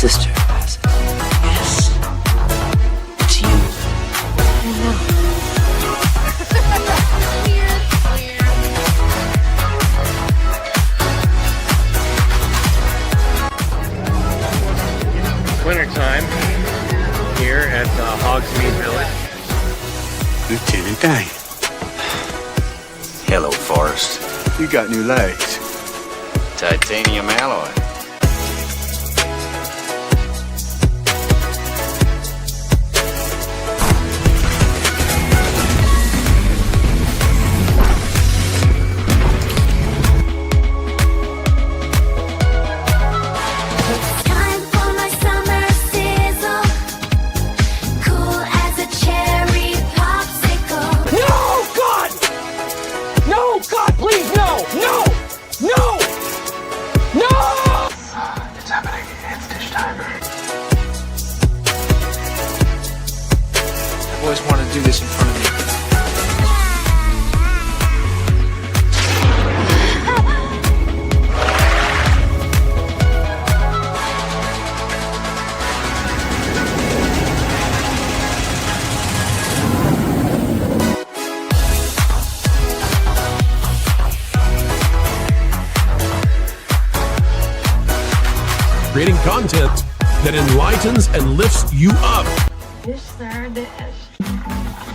sister has it. Yes. It's you. I know. Wintertime here at Hogsmeade Village. Lieutenant Dane, Hello, Forrest. you got new legs. Titanium alloy. Time for my summer sizzle, cool as a cherry popsicle. No, God! No, God, please, no! No! No! No! It's happening. It's dish time. I've always wanted to do this in front of you. Creating content that enlightens and lifts you up. Dish, sir, dish.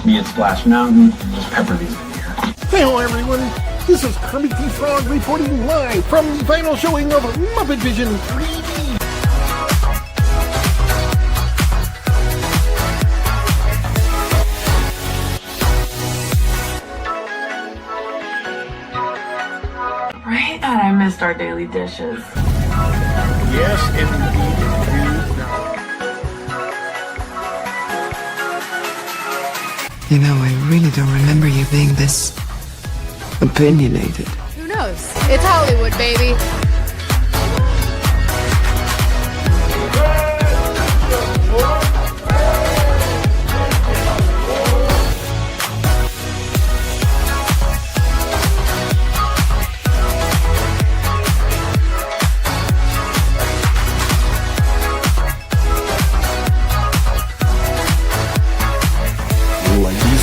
Me at Splash Mountain, just pepper these in here. Hello everyone, this is Kermit the Frog reporting live from the final showing of Muppet Vision 3D. Right? God, I missed our daily dishes. Yes, indeed. You know, I really don't remember you being this opinionated. Who knows? It's Hollywood, baby.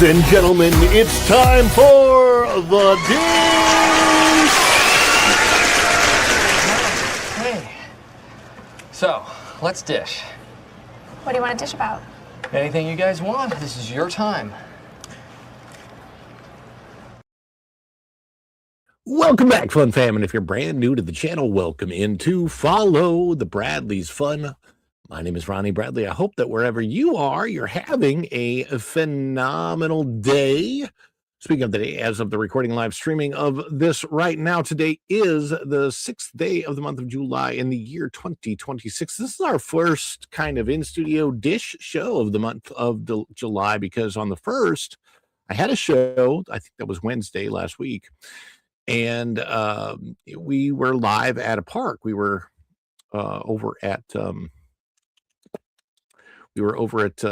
Ladies and gentlemen, it's time for the dish. Hey. So, let's dish. What do you want to dish about? Anything you guys want, this is your time. Welcome back, Fun Fam, and if you're brand new to the channel, welcome into Follow the Bradleys Fun. My name is Ronnie Bradley. I hope that wherever you are, you're having a phenomenal day. Speaking of the day, as of the recording live streaming of this right now, today is the 6th day of the month of July in the year 2026. This is our first kind of in-studio dish show of the month of July, because on the 1st, I had a show, I think that was Wednesday last week, and we were live at a park. We were over at... we were over at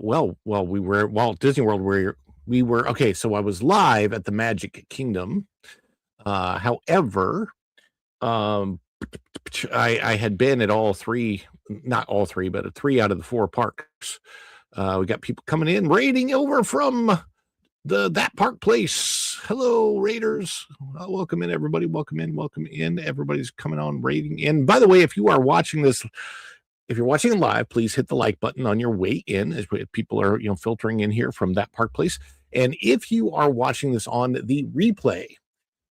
we were at Walt Disney World, where we were okay. So I was live at the Magic Kingdom. However, I had been at all three, not all three, but 3 out of the 4 parks. We got people coming in, raiding over from that park place. Hello, raiders. Welcome in, everybody. Welcome in. Everybody's coming on, raiding in. By the way, if you are watching this, if you're watching it live, please hit the like button on your way in, as people are, filtering in here from that park place. And if you are watching this on the replay,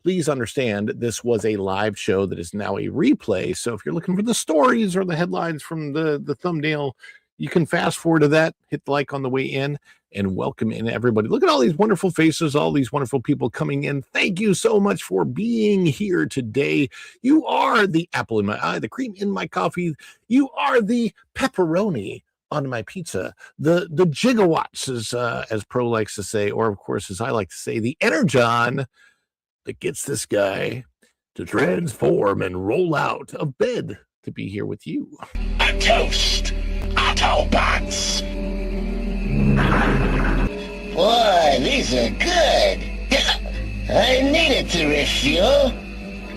please understand this was a live show that is now a replay. So if you're looking for the stories or the headlines from the thumbnail, you can fast forward to that, hit the like on the way in, and welcome in, everybody. Look at all these wonderful faces, all these wonderful people coming in. Thank you so much for being here today. You are the apple in my eye, the cream in my coffee. You are the pepperoni on my pizza, the gigawatts, as Pro likes to say, or of course, as I like to say, the energon that gets this guy to transform and roll out of bed to be here with you. A toast, Autobots. Boy, these are good. I needed to refuel.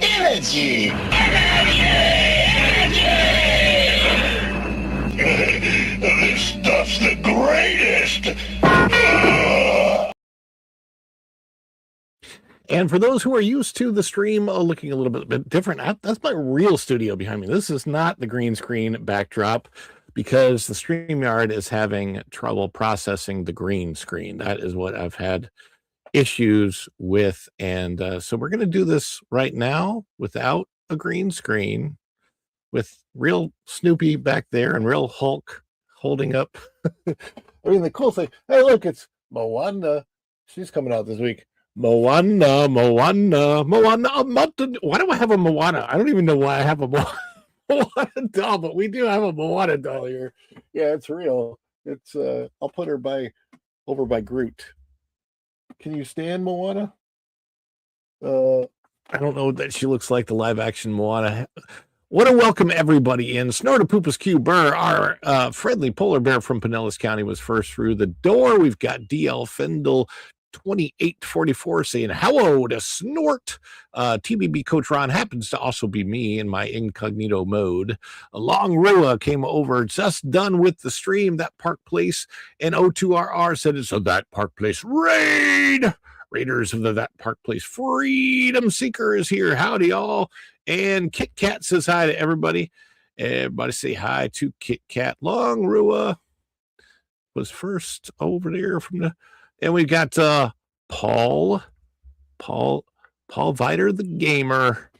Energy! Energy! And for those who are used to the stream looking a little bit different, that's my real studio behind me. This is not the green screen backdrop because the StreamYard is having trouble processing the green screen. That is what I've had issues with. And so we're going to do this right now without a green screen, with real Snoopy back there and real Hulk holding up. I mean, the cool thing, hey, look, it's Moana. She's coming out this week. Moana. Why do I have a Moana? I don't even know why I have a Moana doll, but we do have a Moana doll here. Yeah, it's real. It's I'll put her over by Groot. Can you stand Moana? I don't know that she looks like the live action Moana. Want to welcome everybody in. Snortopoopas Q Burr, our friendly polar bear from Pinellas County, was first through the door. We've got DL Fendel 2844 saying hello to Snort. TBB Coach Ron happens to also be me in my incognito mode. Long Rilla came over, just done with the stream, that Park Place, and O2RR said it's a That Park Place raid. Raiders of the That Park Place Freedom Seeker is here. Howdy, y'all. And Kit Kat says hi to everybody. Everybody say hi to Kit Kat. Long Rua was first over there from the, and we got Paul Viter, the gamer,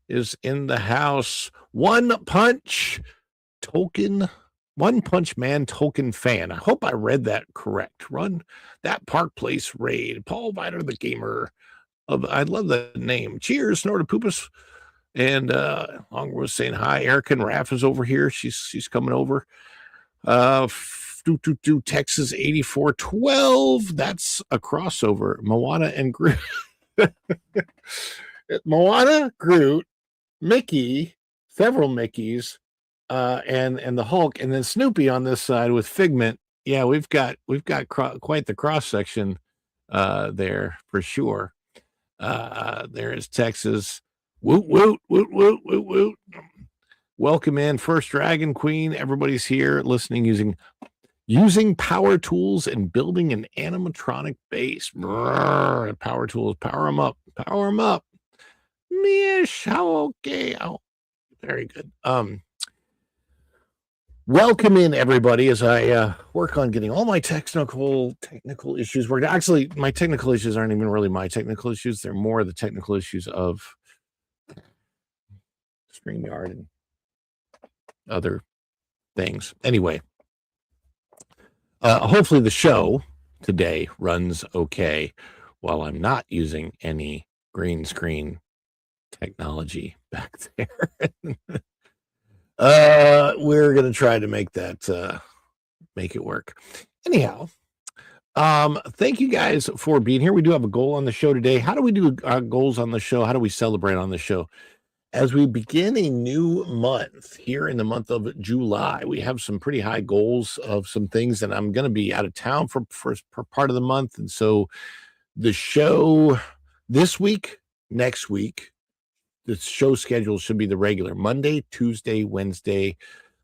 is in the house. One Punch Man Tolkien fan. I hope I read that correct. Run That Park Place raid. Paul Viter, the gamer. I love that name. Cheers, Snortopoopas. And Long was saying hi. Erica and Raph is over here. She's coming over. Texas 8412. That's a crossover. Moana and Groot. Moana, Groot, Mickey, several Mickeys, and the Hulk, and then Snoopy on this side with Figment. Yeah, we've got quite the cross section there for sure. There is Texas. Woot, woot, woot, woot, woot, woot. Welcome in, First Dragon Queen. Everybody's here listening using power tools and building an animatronic base. Brrr, power tools, power them up, power them up. Mish, how okay. Oh, very good. Welcome in, everybody, as I work on getting all my technical issues worked. Actually, my technical issues aren't even really my technical issues. They're more the technical issues of StreamYard and other things. Anyway, hopefully the show today runs okay while I'm not using any green screen technology back there. We're going to try to make that make it work. Anyhow, thank you guys for being here. We do have a goal on the show today. How do we do our goals on the show? How do we celebrate on the show? As we begin a new month here in the month of July, we have some pretty high goals of some things, and I'm going to be out of town for part of the month. And so the show this week, next week, the show schedule should be the regular Monday, Tuesday, Wednesday,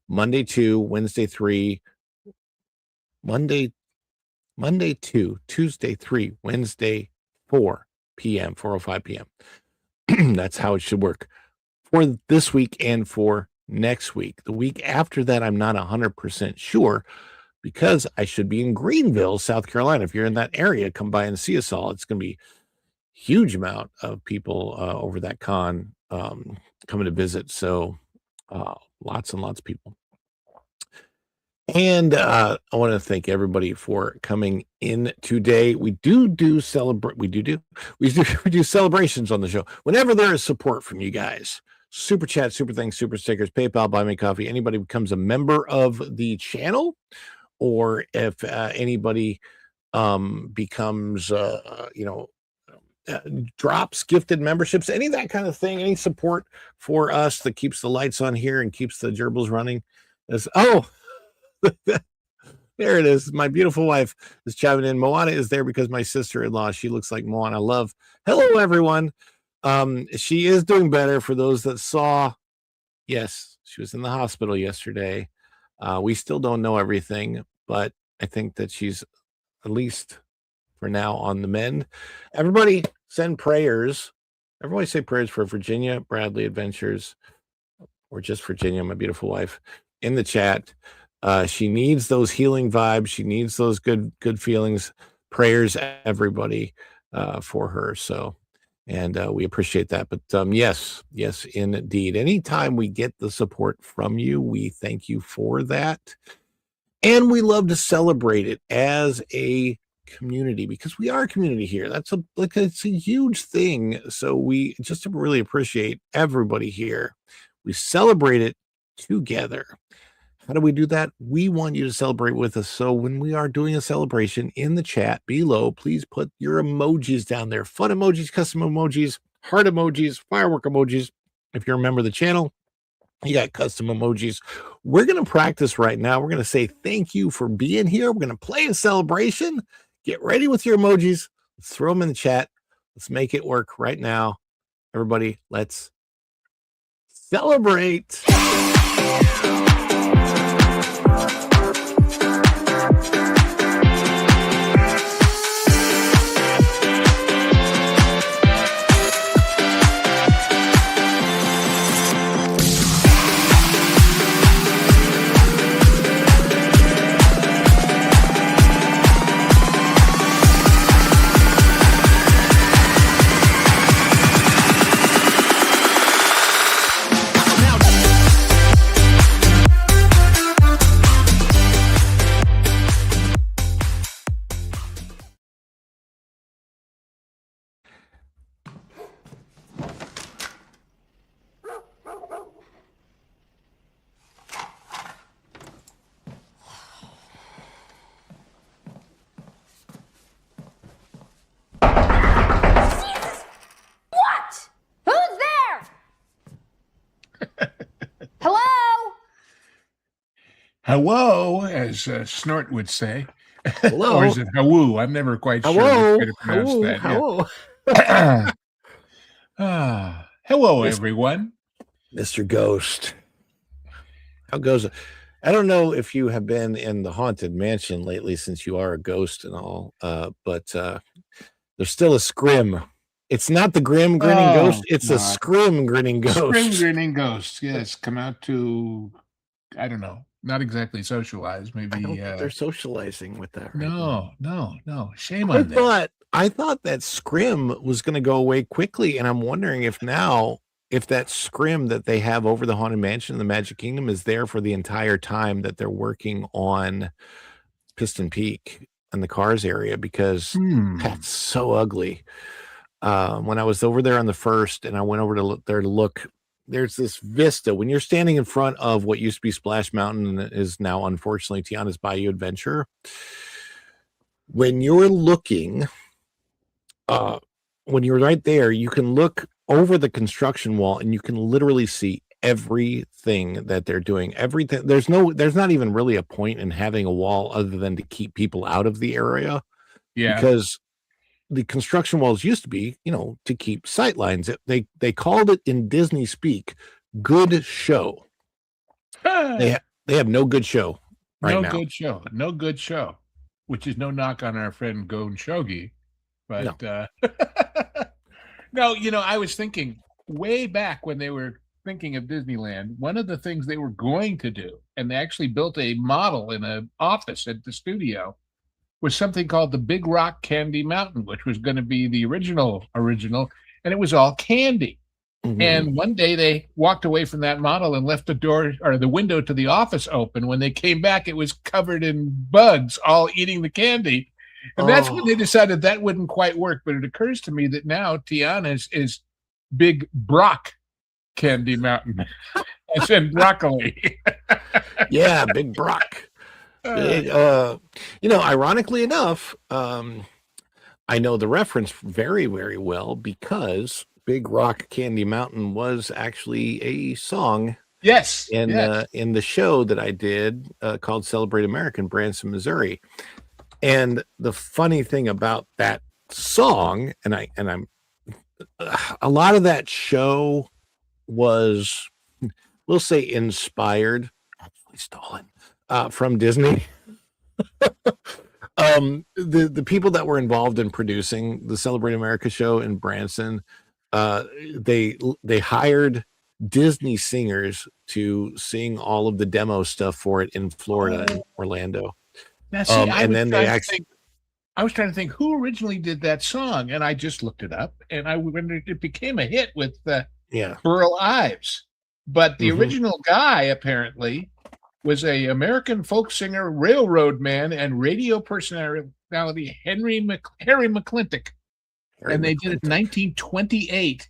Monday 2, Wednesday 3, Monday 2, Tuesday 3, Wednesday 4 p.m., 4:05 p.m. That's how it should work for this week and for next week. The week after that, I'm not 100% sure because I should be in Greenville, South Carolina. If you're in that area, come by and see us all. It's going to be huge amount of people over that con coming to visit. So lots and lots of people. And I want to thank everybody for coming in today. We do celebrations on the show whenever there is support from you guys. Super chat, super thanks, super stickers, PayPal, buy me coffee. Anybody becomes a member of the channel, or if anybody becomes drops gifted memberships, any of that kind of thing, any support for us that keeps the lights on here and keeps the gerbils running. There it is. My beautiful wife is chiming in. Moana is there because my sister-in-law, she looks like Moana. Love. Hello, everyone. She is doing better. For those that saw, yes, she was in the hospital yesterday. We still don't know everything, but I think that she's at least for now on the mend. Everybody send prayers. Everyone say prayers for Virginia Bradley Adventures, or just Virginia, my beautiful wife, in the chat. She needs those healing vibes. She needs those good feelings. Prayers, everybody, for her. So, and we appreciate that. But yes, indeed. Anytime we get the support from you, we thank you for that. And we love to celebrate it as a community, because we are a community here. It's a huge thing. So we just really appreciate everybody here. We celebrate it together. How do we do that? We want you to celebrate with us. So when we are doing a celebration, in the chat below, please put your emojis down there. Fun emojis, custom emojis, heart emojis, firework emojis. If you remember the channel, you got custom emojis. We're going to practice right now. We're going to say thank you for being here. We're going to play a celebration. Get ready with your emojis. Let's throw them in the chat. Let's make it work right now. Everybody, let's celebrate. What? Who's there? Hello? Hello, as Snort would say. Hello. Or is it hawoo? I'm never quite sure which way to pronounce that. Hello. Yeah. Hello, everyone. Mr. Ghost. How goes it? I don't know if you have been in the Haunted Mansion lately, since you are a ghost and all, but there's still a scrim. It's not the grim grinning ghost. It's a scrim grinning ghost. Scrim grinning ghost. Yes, come out to, I don't know, not exactly socialize. Maybe I don't think they're socializing with that. Right no. Shame on them. I thought that scrim was going to go away quickly, and I'm wondering if that scrim that they have over the Haunted Mansion in the Magic Kingdom is there for the entire time that they're working on Piston Peak and the Cars area, because that's so ugly. When I was over there on the first, and I went over to look, there's this vista when you're standing in front of what used to be Splash Mountain and is now unfortunately Tiana's Bayou Adventure. When you're looking, when you're right there, you can look over the construction wall and you can literally see everything that they're doing. Everything. There's not even really a point in having a wall other than to keep people out of the area. Yeah. Because the construction walls used to be, to keep sight lines. They called it in Disney speak, good show. They have no good show right now. No good show, which is no knock on our friend Gon Shogi. But no, I was thinking way back when they were thinking of Disneyland, one of the things they were going to do, and they actually built a model in an office at the studio, was something called the Big Rock Candy Mountain, which was going to be the original, and it was all candy. Mm-hmm. And one day they walked away from that model and left the door or the window to the office open. When they came back, it was covered in bugs, all eating the candy. And that's when they decided that wouldn't quite work. But it occurs to me that now Tiana's is Big Brock Candy Mountain. As in broccoli. Yeah, Big Brock. Ironically enough, I know the reference very, very well, because Big Rock Candy Mountain was actually a song. Yes. In the show that I did called Celebrate America in Branson, Missouri. And the funny thing about that song, and I'm a lot of that show was, we'll say, inspired, actually stolen from Disney. The people that were involved in producing the Celebrate America show in Branson, they hired Disney singers to sing all of the demo stuff for it in Florida and Orlando. Now, see, And then they actually, I was trying to think who originally did that song, and I just looked it up, and I wondered it became a hit with Burl Ives, but the original guy apparently was a American folk singer, railroad man, and radio personality Harry McClintock, and they did it in 1928.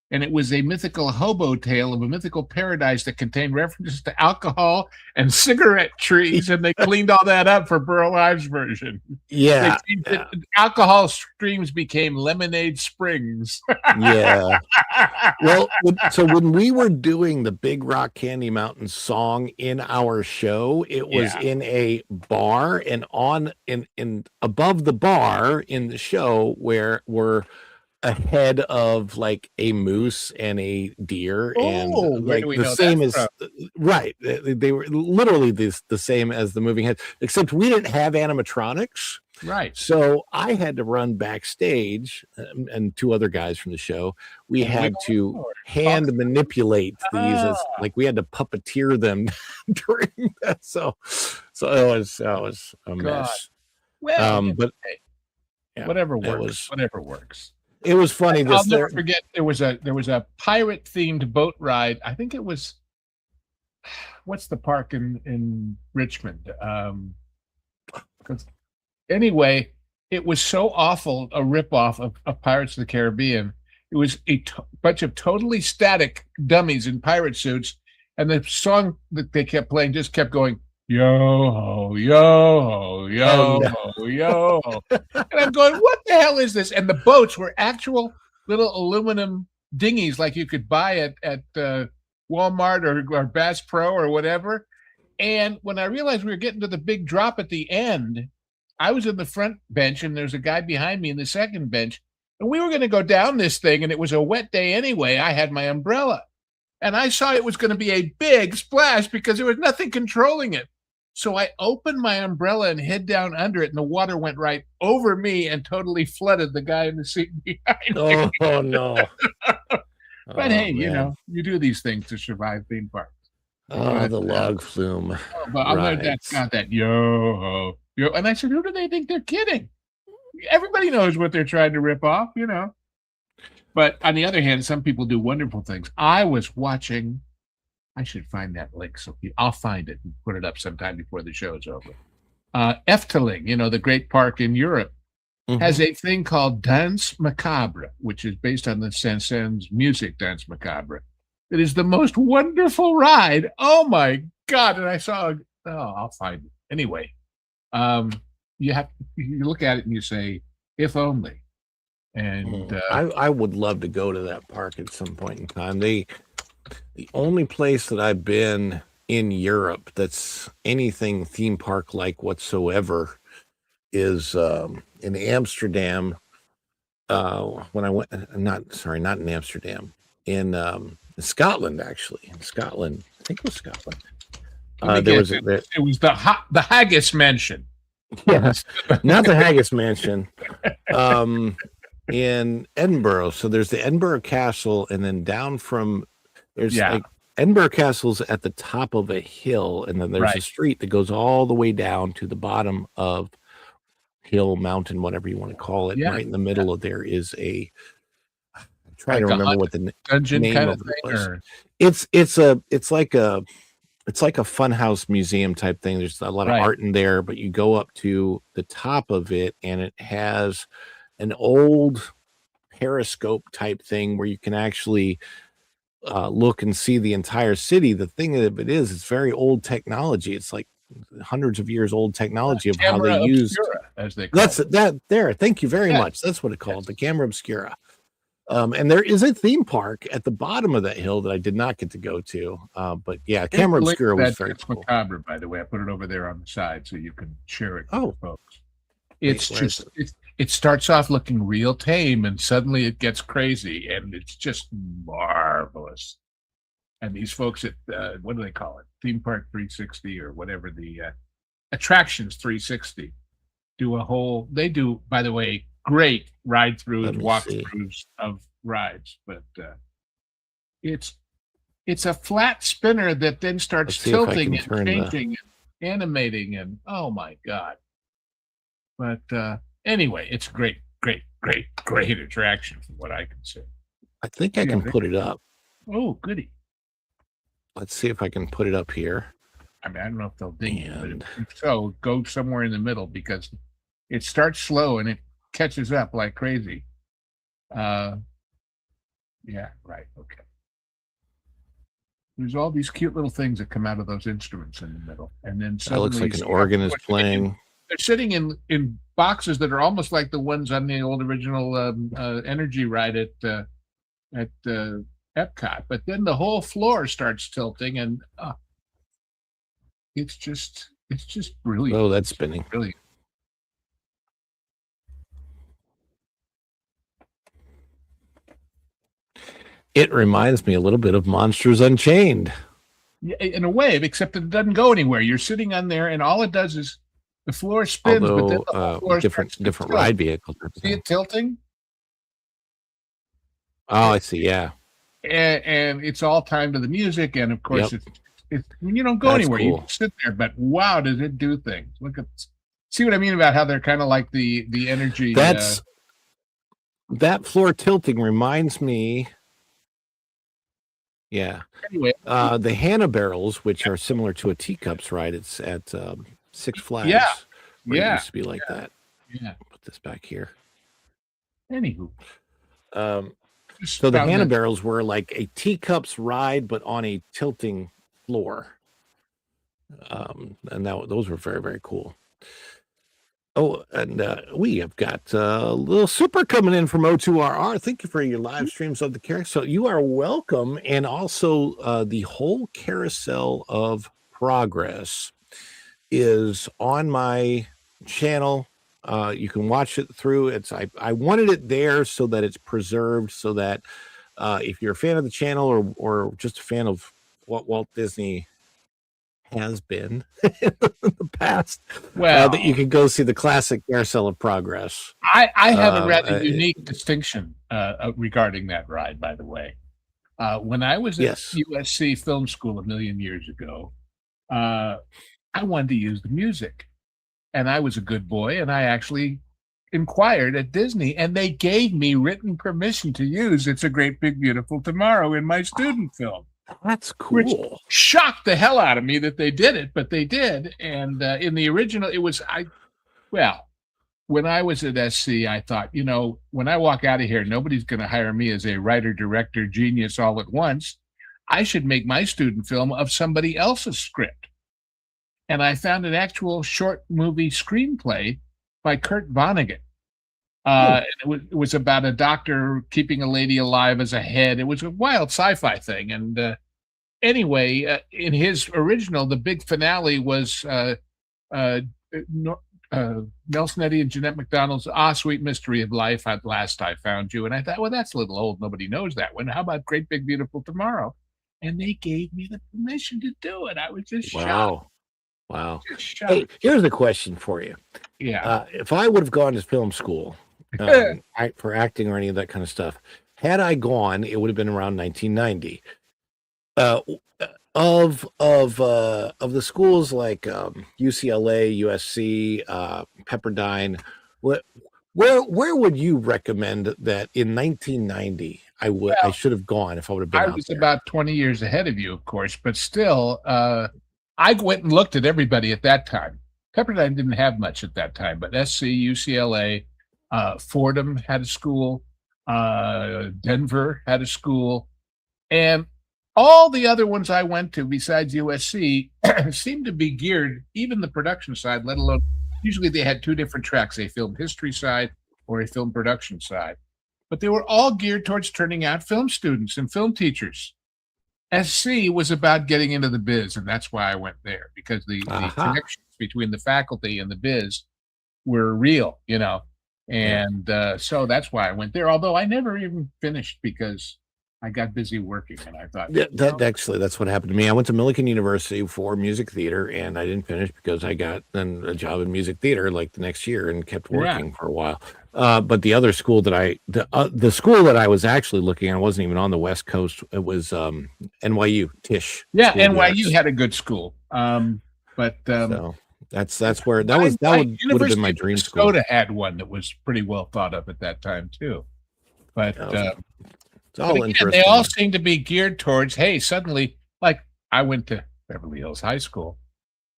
And it was a mythical hobo tale of a mythical paradise that contained references to alcohol and cigarette trees, and they cleaned all that up for Burl Ives' version. Yeah, alcohol streams became lemonade springs. Yeah. Well, so when we were doing the Big Rock Candy Mountain song in our show, it was in a bar, and in above the bar in the show where were ahead of like a moose and a deer, and like the same as right, they were literally the same as the moving head, except we didn't have animatronics, right? So I had to run backstage, and two other guys from the show, we had to hand manipulate these as like we had to puppeteer them during that, so it was a mess. Well, but whatever works. It was funny. I'll never forget. There was a pirate themed boat ride. I think it was, what's the park in Richmond? Anyway, it was so awful, a ripoff of Pirates of the Caribbean. It was a bunch of totally static dummies in pirate suits, and the song that they kept playing just kept going, yo ho, yo ho, yo ho, yo ho. And I'm going, what the hell is this? And the boats were actual little aluminum dinghies like you could buy at Walmart or Bass Pro or whatever. And when I realized we were getting to the big drop at the end, I was in the front bench, and there's a guy behind me in the second bench, and we were going to go down this thing, and it was a wet day anyway. I had my umbrella, and I saw it was going to be a big splash because there was nothing controlling it. So I opened my umbrella and hid down under it, and the water went right over me and totally flooded the guy in the seat behind me. Oh no. But hey, you know, you do these things to survive theme parks. The log flume. But I'm got that yo, and I said, who do they think they're kidding? Everybody knows what they're trying to rip off, you know. But on the other hand, some people do wonderful things. I was watching. I should find that link, so I'll find it and put it up sometime before the show is over. Efteling, you know, the great park in Europe, has a thing called Danse Macabre, which is based on the Saint-Saëns music Danse Macabre. It is the most wonderful ride. Oh my God! And I saw. I'll find it anyway. You look at it and you say, if only. And I would love to go to that park at some point in time. The only place that I've been in Europe that's anything theme park like whatsoever is in Amsterdam. When I went, not in Amsterdam, in Scotland, actually. In Scotland, I think it was Scotland. It was the Haggis Mansion. Yes, not the Haggis Mansion. In Edinburgh. So there's the Edinburgh Castle, and then down from like Edinburgh Castle's at the top of a hill, and then there's a street that goes all the way down to the bottom of hill, mountain, whatever you want to call it. Right in the middle of there is I'm trying to remember what the dungeon name kind of of it thing. was. It's like a funhouse museum type thing. There's a lot of art in there, but you go up to the top of it, and it has an old periscope type thing where you can actually look and see the entire city. The thing of it is, it's very old technology. It's like hundreds of years old technology of how they used. As they call that there. Thank you very much. That's what it's called, the camera obscura. And there is a theme park at the bottom of that hill that I did not get to go to. But yeah, camera obscura was very cool. Macabre, by the way, I put it over there on the side so you can share it with folks. It's just it starts off looking real tame, and suddenly it gets crazy, and it's just marvelous. And these folks at what do they call it? Theme Park 360 or whatever, the Attractions 360. do a whole. They do, by the way, great ride throughs, Let me walkthroughs of rides, but it's a flat spinner that then starts Let's see if I tilting can and turn the. changing and animating, and oh my god! But anyway, it's great attraction from what I can see. I think I Yeah, can put it up. Oh, goody! Let's see if I can put it up here. I mean, I don't know if they'll ding you, And but if so, go somewhere in the middle because it starts slow and it catches up like crazy. Yeah, right. Okay. There's all these cute little things that come out of those instruments in the middle, and then that looks suddenly like an organ is playing. they're sitting in boxes that are almost like the ones on the old original energy ride at Epcot, but then the whole floor starts tilting, and it's just brilliant. Oh, that's spinning. Brilliant. It reminds me a little bit of Monsters Unchained. Yeah, in a way, except it doesn't go anywhere. You're sitting on there, and all it does is the floor spins, but then the whole floor different starts to tilt. ride vehicles. See it tilting? Oh, I see. Yeah. And it's all timed to the music, and of course, Yep. it's you don't go That's anywhere. You cool. just sit there, but wow, does it do things? Look at, see what I mean about how they're kind of like the energy. That's that floor tilting reminds me. Yeah. Anyway, The Hannah barrels, which are similar to a teacups ride, it's at Six Flags. Yeah. Where It Yeah. used to be like that. yeah. Put this back here. Anywho, just So the found Hannah that- barrels were like a teacups ride, but on a tilting floor. And those were very, very cool. Oh, and we have got a little super coming in from O2RR. Thank you for your live streams of the character. So you are welcome. And also the whole carousel of progress is on my channel. You can watch it through. I wanted it there so that it's preserved, so that if you're a fan of the channel or just a fan of what Walt Disney has been in the past, Well, that you can go see the classic Carousel of Progress. I have a rather it- unique distinction regarding that ride, by the way. When I was at Yes. USC Film School a million years ago, I wanted to use the music. And I was a good boy, and I actually inquired at Disney, and they gave me written permission to use It's a Great Big Beautiful Tomorrow in my student film. That's Which cool. shocked the hell out of me that they did it, but they did. And in the original, it was when I was at SC, I thought, when I walk out of here, nobody's going to hire me as a writer, director, genius all at once. I should make my student film of somebody else's script. And I found an actual short movie screenplay by Kurt Vonnegut. And it was about a doctor keeping a lady alive as a head. It was a wild sci-fi thing. And anyway, in his original, the big finale was Nelson Eddy and Jeanette MacDonald's Sweet Mystery of Life, At Last I Found You. And I thought, well, that's a little old. Nobody knows that one. How about Great Big Beautiful Tomorrow? And they gave me the permission to do it. I was just shocked. Wow. Just shocked. Hey, here's a question for you. Yeah. If I would have gone to film school for acting or any of that kind of stuff, had I gone, it would have been around 1990. Of the schools like UCLA, USC, Pepperdine, where would you recommend that in 1990 I should have gone if I would have been I out was there? about 20 years ahead of you, of course, but still, I went and looked at everybody at that time. Pepperdine didn't have much at that time, but SC, UCLA, Fordham had a school, Denver had a school, and all the other ones I went to besides USC seemed to be geared, even the production side, let alone, usually they had two different tracks, a film history side or a film production side. But they were all geared towards turning out film students and film teachers. SC was about getting into the biz, and that's why I went there, because the connections between the faculty and the biz were real, and so that's why I went there, although I never even finished because I got busy working, and I thought, That's what happened to me. I went to Millikan University for music theater, and I didn't finish because I got then a job in music theater like the next year and kept working for a while. But the other school that the school that I was actually looking at wasn't even on the West Coast. It was NYU Tisch. Yeah, School of the NYU Arts. had a good school. So that's where that would have been my dream school. Minnesota had one that was pretty well thought of at that time too. But it's all again, interesting. they all seem to be geared towards, hey, suddenly, like I went to Beverly Hills High School,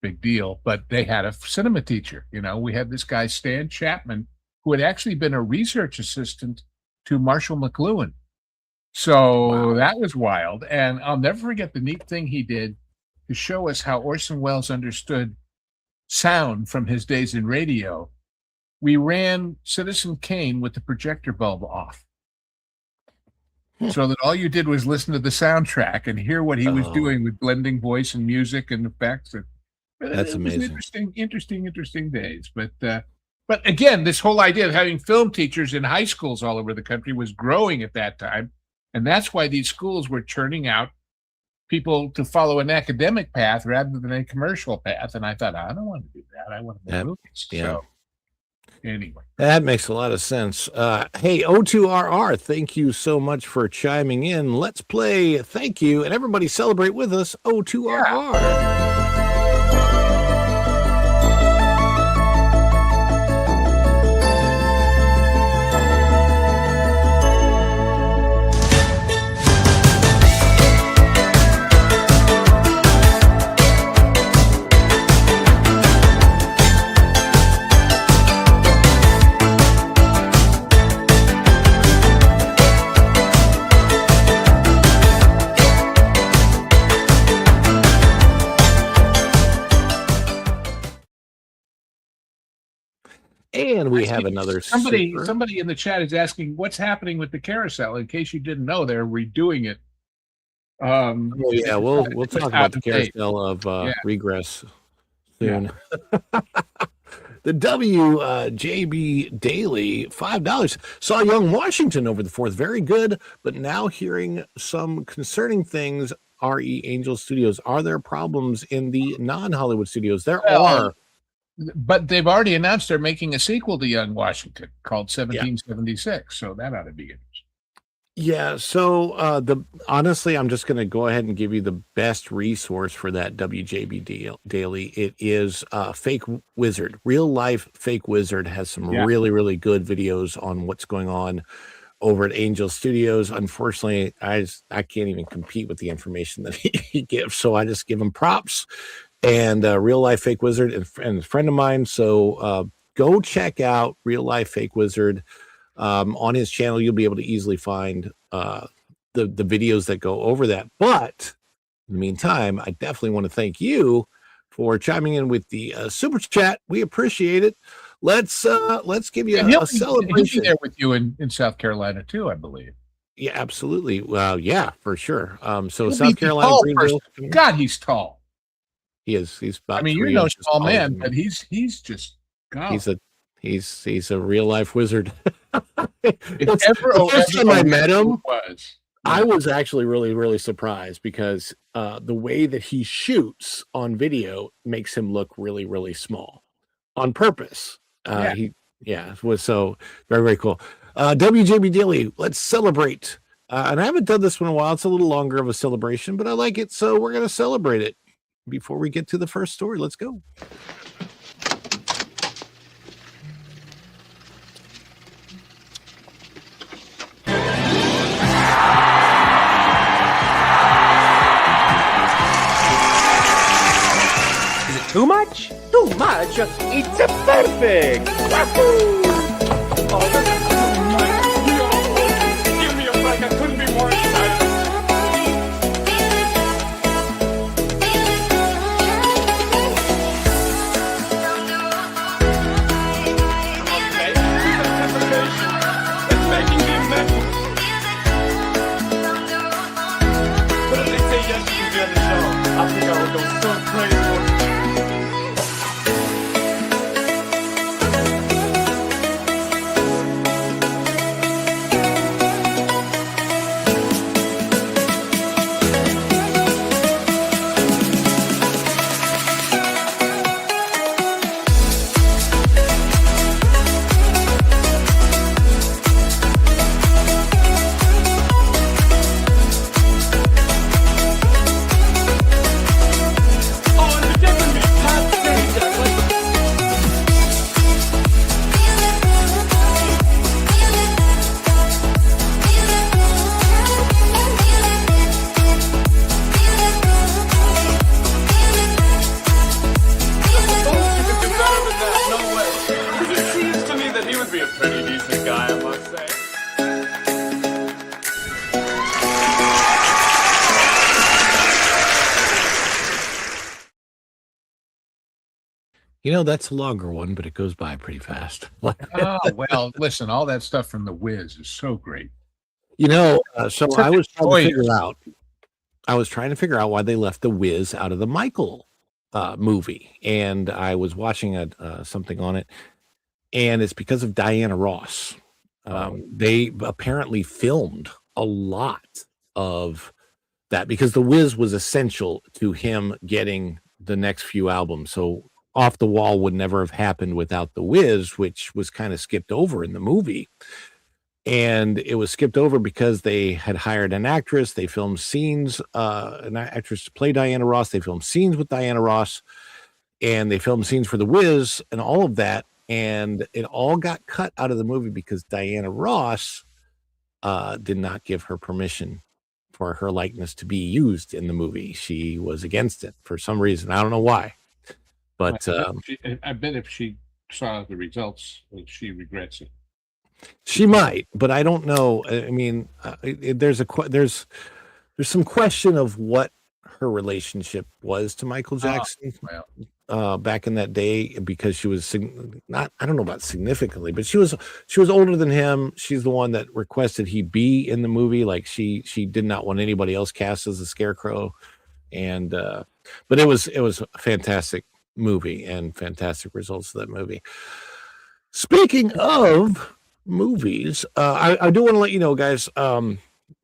big deal, but they had a cinema teacher. We had this guy, Stan Chapman, who had actually been a research assistant to Marshall McLuhan. So that was wild. And I'll never forget the neat thing he did to show us how Orson Welles understood sound from his days in radio. We ran Citizen Kane with the projector bulb off. So that all you did was listen to the soundtrack and hear what he was doing with blending voice and music and effects. That's amazing. Interesting days. But again, this whole idea of having film teachers in high schools all over the country was growing at that time. And that's why these schools were churning out people to follow an academic path rather than a commercial path. And I thought, I don't want to do that. I want to make movies. Yeah. So anyway. That makes a lot of sense. Hey, O2RR, thank you so much for chiming in. Let's play Thank You, and everybody celebrate with us, O2RR. And we have another somebody in the chat is asking what's happening with the carousel. In case you didn't know, they're redoing it. We'll talk about the carousel of regress soon. Yeah. The WJB Daily, $5. Saw Young Washington over the 4th. Very good, but now hearing some concerning things. RE Angel Studios. Are there problems in the non-Hollywood studios? There are. But they've already announced they're making a sequel to Young Washington called 1776. So that ought to be interesting. Yeah. So honestly, I'm just going to go ahead and give you the best resource for that WJB Daily. It is Fake Wizard. Real life Fake Wizard has some really, really good videos on what's going on over at Angel Studios. Unfortunately, I can't even compete with the information that he gives. So I just give him props. And Real Life Fake Wizard and a friend of mine. So go check out Real Life Fake Wizard on his channel. You'll be able to easily find the videos that go over that. But in the meantime, I definitely want to thank you for chiming in with the super chat. We appreciate it. Let's give you a celebration. He'll be there with you in South Carolina too, I believe. Yeah, absolutely. Well, yeah, for sure. So He'll South Carolina, Greenville. God, he's tall. He is. He's about. I mean, you're no small man, but he's just. God. He's a real life wizard. The first time I met him, I was actually really, really surprised because the way that he shoots on video makes him look really, really small on purpose. He was so very, very cool. WJB Daily, let's celebrate. And I haven't done this one in a while. It's a little longer of a celebration, but I like it, so we're going to celebrate it. Before we get to the first story, let's go. Is it too much? Too much? It's perfect! Wahoo! Oh, this is too much. Give me a break. I couldn't be more excited. I think I would go so crazy. That's a longer one, but it goes by pretty fast. Oh, well, listen, all that stuff from The Wiz is so great. So Such I a was trying to joy. figure out. I was trying to figure out why they left the Wiz out of the Michael movie, and I was watching something on it, and it's because of Diana Ross. They apparently filmed a lot of that because the Wiz was essential to him getting the next few albums. So Off the Wall would never have happened without the Wiz, which was kind of skipped over in the movie. And it was skipped over because they had hired an actress. They filmed scenes, an actress to play Diana Ross. They filmed scenes with Diana Ross, and they filmed scenes for the Wiz and all of that. And it all got cut out of the movie because Diana Ross did not give her permission for her likeness to be used in the movie. She was against it for some reason. I don't know why. But I bet if she saw the results, she regrets it. She might, but I don't know. I mean, there's some question of what her relationship was to Michael Jackson back in that day, because she was not, I don't know about significantly, but she was older than him. She's the one that requested he be in the movie. Like she did not want anybody else cast as the Scarecrow. And but it was a fantastic movie and fantastic results of that movie. Speaking of movies, I do want to let you know, guys,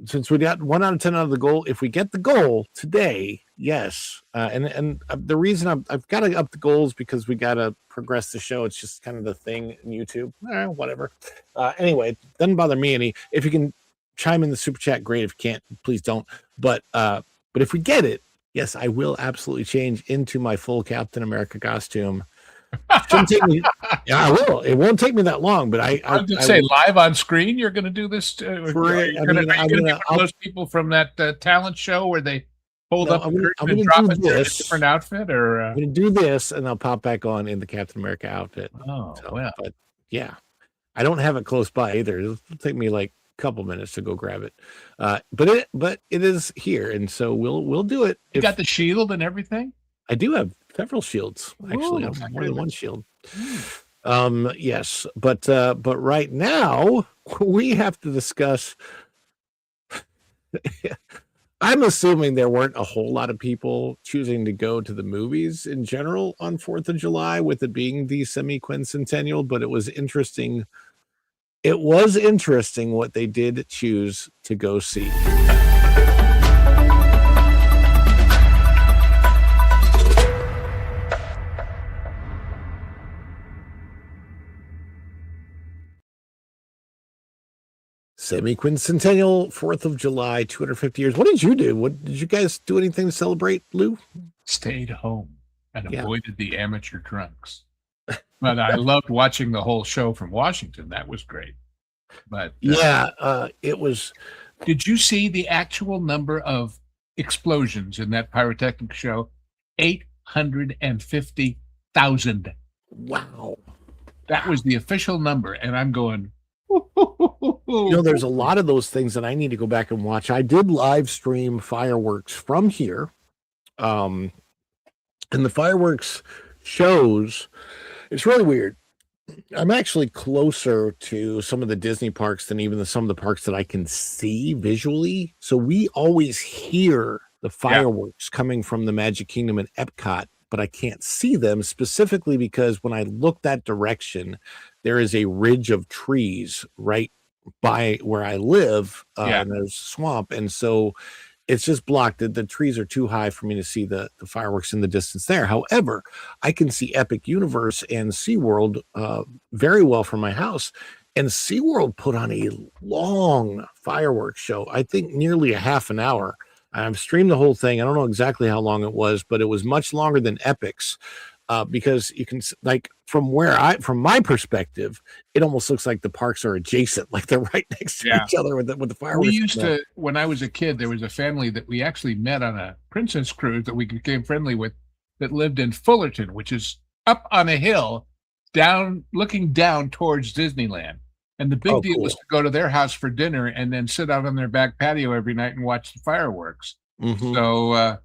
since we got 1 out of 10 out of the goal, if we get the goal today, yes, and the reason I've got to up the goals because we got to progress the show. It's just kind of the thing in YouTube, whatever. Anyway, it doesn't bother me any. If you can chime in the super chat, great. If you can't, please don't. But if we get it, yes, I will absolutely change into my full Captain America costume. Shouldn't take me. Yeah, I will. It won't take me that long, but I just say live on screen. You're going to do this. Are you going to be one of those people from that talent show where they hold up and drop it in a different outfit, or I'm going to do this, and I'll pop back on in the Captain America outfit. Oh, well. But yeah, I don't have it close by either. It'll take me like a couple minutes to go grab it. But it is here, and so we'll do it. You got the shield and everything. I do have several shields, actually. I have more than one shield. Yes, but right now we have to discuss. I'm assuming there weren't a whole lot of people choosing to go to the movies in general on 4th of July, with it being the semi-quincentennial, but it was interesting. It was interesting what they did choose to go see. Semi-quincentennial, 4th of July, 250 years. What did you do? What did you guys do? Anything to celebrate, Lou? Stayed home and avoided the amateur drunks. But I loved watching the whole show from Washington. That was great. But it was. Did you see the actual number of explosions in that pyrotechnic show? 850,000. Wow. That was the official number. And I'm going, there's a lot of those things that I need to go back and watch. I did live stream fireworks from here. And the fireworks shows, it's really weird. I'm actually closer to some of the Disney parks than even some of the parks that I can see visually. So we always hear the fireworks coming from the Magic Kingdom and Epcot, but I can't see them, specifically because when I look that direction, there is a ridge of trees right by where I live, and there's swamp. And so it's just blocked. The trees are too high for me to see the fireworks in the distance there. However, I can see Epic Universe and SeaWorld very well from my house. And SeaWorld put on a long fireworks show, I think nearly a half an hour. I've streamed the whole thing. I don't know exactly how long it was, but it was much longer than Epic's. Because you can, like, from my perspective, it almost looks like the parks are adjacent, like they're right next to each other with the fireworks. We used to, when I was a kid, there was a family that we actually met on a princess cruise that we became friendly with, that lived in Fullerton, which is up on a hill, looking down towards Disneyland. And the big deal was to go to their house for dinner and then sit out on their back patio every night and watch the fireworks. Mm-hmm. So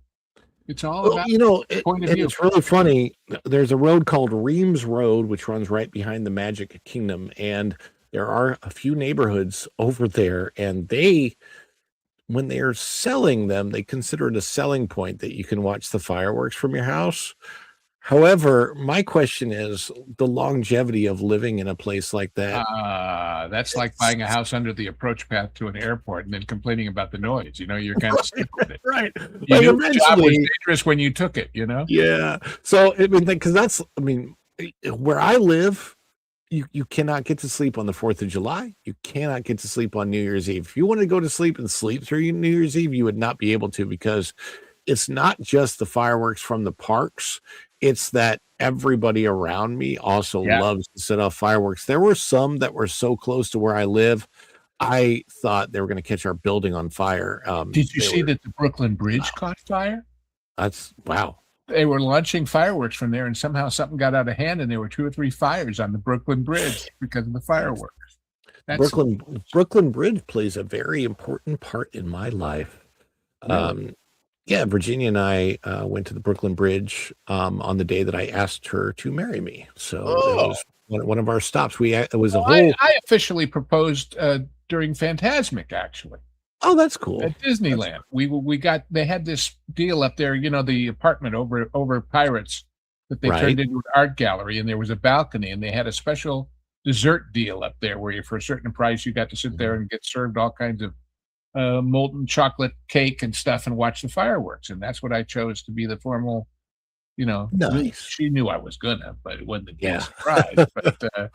It's all Well, about you know, point of and view. it's really funny. There's a road called Reams Road, which runs right behind the Magic Kingdom, and there are a few neighborhoods over there, and when they are selling them, they consider it a selling point that you can watch the fireworks from your house. However, my question is the longevity of living in a place like that. That's like buying a house under the approach path to an airport and then complaining about the noise. You're kind of stuck with it. Right. You Like knew the job was eventually, dangerous when you took it. yeah. So I mean, because where I live, you cannot get to sleep on the 4th of July. You cannot get to sleep on New Year's Eve. If you want to go to sleep and sleep through New Year's Eve, you would not be able to, because it's not just the fireworks from the parks. It's that everybody around me also Yeah. loves to set off fireworks. There were some that were so close to where I live, I thought they were going to catch our building on fire. Did you see that the Brooklyn Bridge caught fire? That's wow. They were launching fireworks from there, and somehow something got out of hand, and there were 2 or 3 fires on the Brooklyn Bridge because of the fireworks. Brooklyn Bridge plays a very important part in my life. Really? Yeah, Virginia and I went to the Brooklyn Bridge on the day that I asked her to marry me. So it was one of our stops. It was a whole. I officially proposed during Fantasmic, actually. Oh, that's cool. At Disneyland. They had this deal up there, the apartment over Pirates that they turned into an art gallery, and there was a balcony, and they had a special dessert deal up there where for a certain price you got to sit there and get served all kinds of molten chocolate cake and stuff and watch the fireworks. And that's what I chose to be the formal, Nice. She knew I was gonna, but it wasn't a surprise. But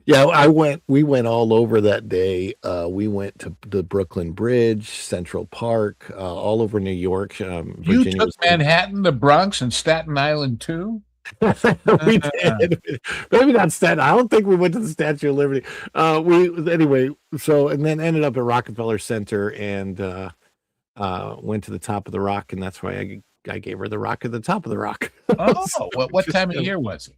yeah, we went all over that day. We went to the Brooklyn Bridge, Central Park, all over New York. You took Manhattan, the Bronx, and Staten Island too? We did. Maybe not Staten. I don't think we went to the Statue of Liberty. Anyway. So and then ended up at Rockefeller Center and went to the top of the rock, and that's why I gave her the rock at the top of the rock. Oh, what time of year was it?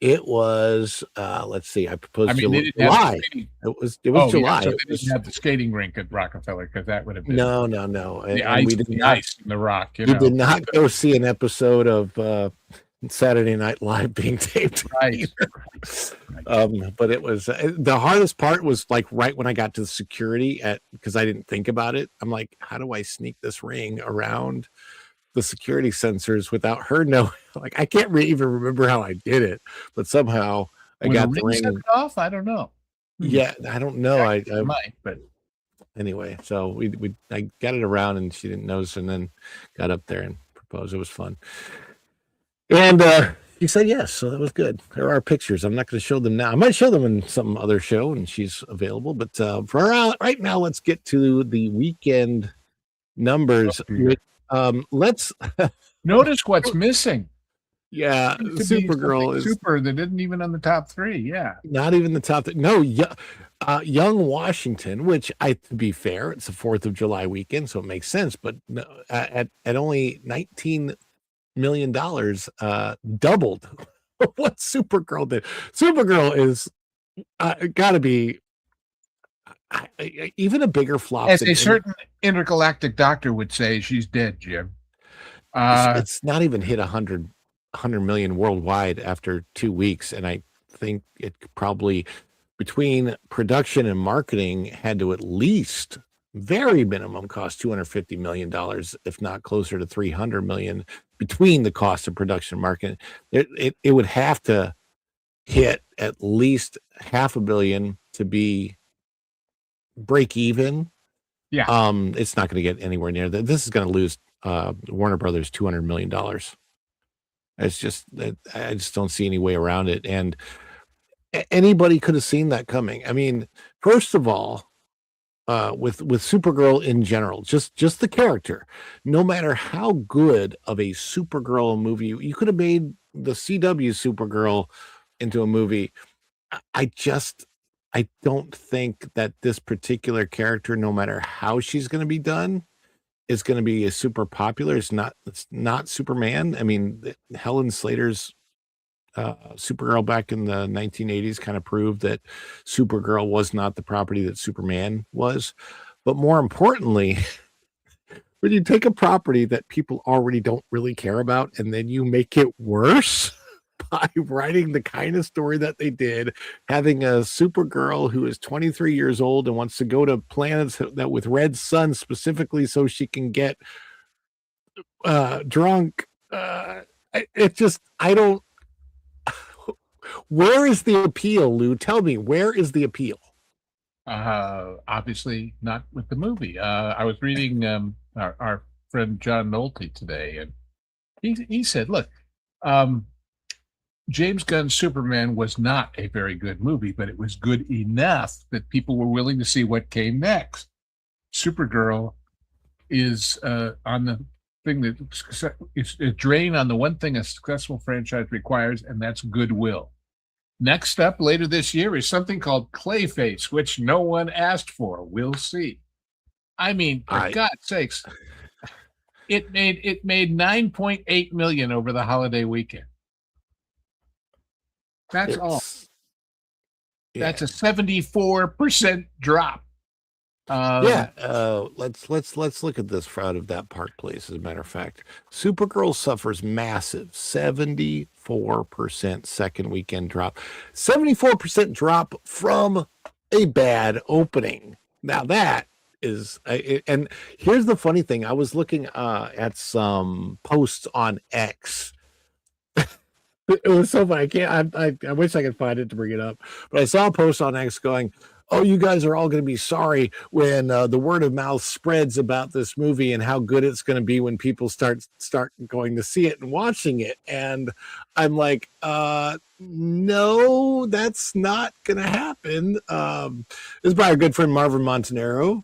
It was let's see. I proposed July. It was July. Yeah, so they didn't have the skating rink at Rockefeller because that would have been no. The ice in the rock. We did not go see an episode of Saturday Night Live being taped. Right. But it was the hardest part was like right when I got to the security because I didn't think about it. I'm like, how do I sneak this ring around the security sensors without her knowing? Like, I can't even remember how I did it, but somehow I got the ring set it off. I don't know. Yeah, I don't know. I might, but anyway, so I got it around and she didn't notice, and then got up there and proposed. It was fun. And she said yes, so that was good. There are pictures. I'm not going to show them now. I might show them in some other show, and she's available. But for right now, let's get to the weekend numbers. Let's notice what's missing. Yeah, Supergirl is super. That isn't even on the top 3. Yeah, not even the top. No, Young Washington, which to be fair, it's the 4th of July weekend, so it makes sense. But at only $19 million, doubled what Supergirl did. Supergirl is got to be even a bigger flop. As a certain intergalactic doctor would say, she's dead, Jim. It's not even hit 100 million worldwide after 2 weeks, and I think it probably between production and marketing had to at least very minimum cost $250 million, if not closer to $300 million between the cost of production and marketing. It would have to hit at least $500 million to be break even. Yeah. It's not going to get anywhere near that. This is going to lose Warner Brothers $200 million. It's just I just don't see any way around it. And anybody could have seen that coming. I mean, first of all, with Supergirl in general, just the character, no matter how good of a Supergirl movie you could have made the CW Supergirl into a movie, I don't think that this particular character, no matter how she's going to be done, is going to be a super popular. It's not Superman. I mean, Helen Slater's Supergirl back in the 1980s kind of proved that Supergirl was not the property that Superman was. But more importantly, when you take a property that people already don't really care about and then you make it worse by writing the kind of story that they did, having a Supergirl who is 23 years old and wants to go to planets that with red sun specifically so she can get drunk. I don't. Where is the appeal, Lou? Tell me, where is the appeal? Obviously not with the movie. I was reading our friend John Nolte today, and he said, "Look, James Gunn's Superman was not a very good movie, but it was good enough that people were willing to see what came next. Supergirl is on the thing that is a drain on the one thing a successful franchise requires, and that's goodwill. Next up later this year is something called Clayface, which no one asked for. We'll see. I mean, for God's sakes, it made 9.8 million over the holiday weekend. That's all. Yeah. That's a 74% drop. Let's look at this out of that Park Place. As a matter of fact, Supergirl suffers massive 74% second weekend drop, 74% drop from a bad opening. Now that is, and here's the funny thing: I was looking at some posts on X. It was so funny. I wish I could find it to bring it up, but I saw a post on X going, "Oh, you guys are all going to be sorry when the word of mouth spreads about this movie and how good it's going to be when people start going to see it and watching it." And I'm like, no, that's not going to happen. This is by our good friend Marvin Montanaro,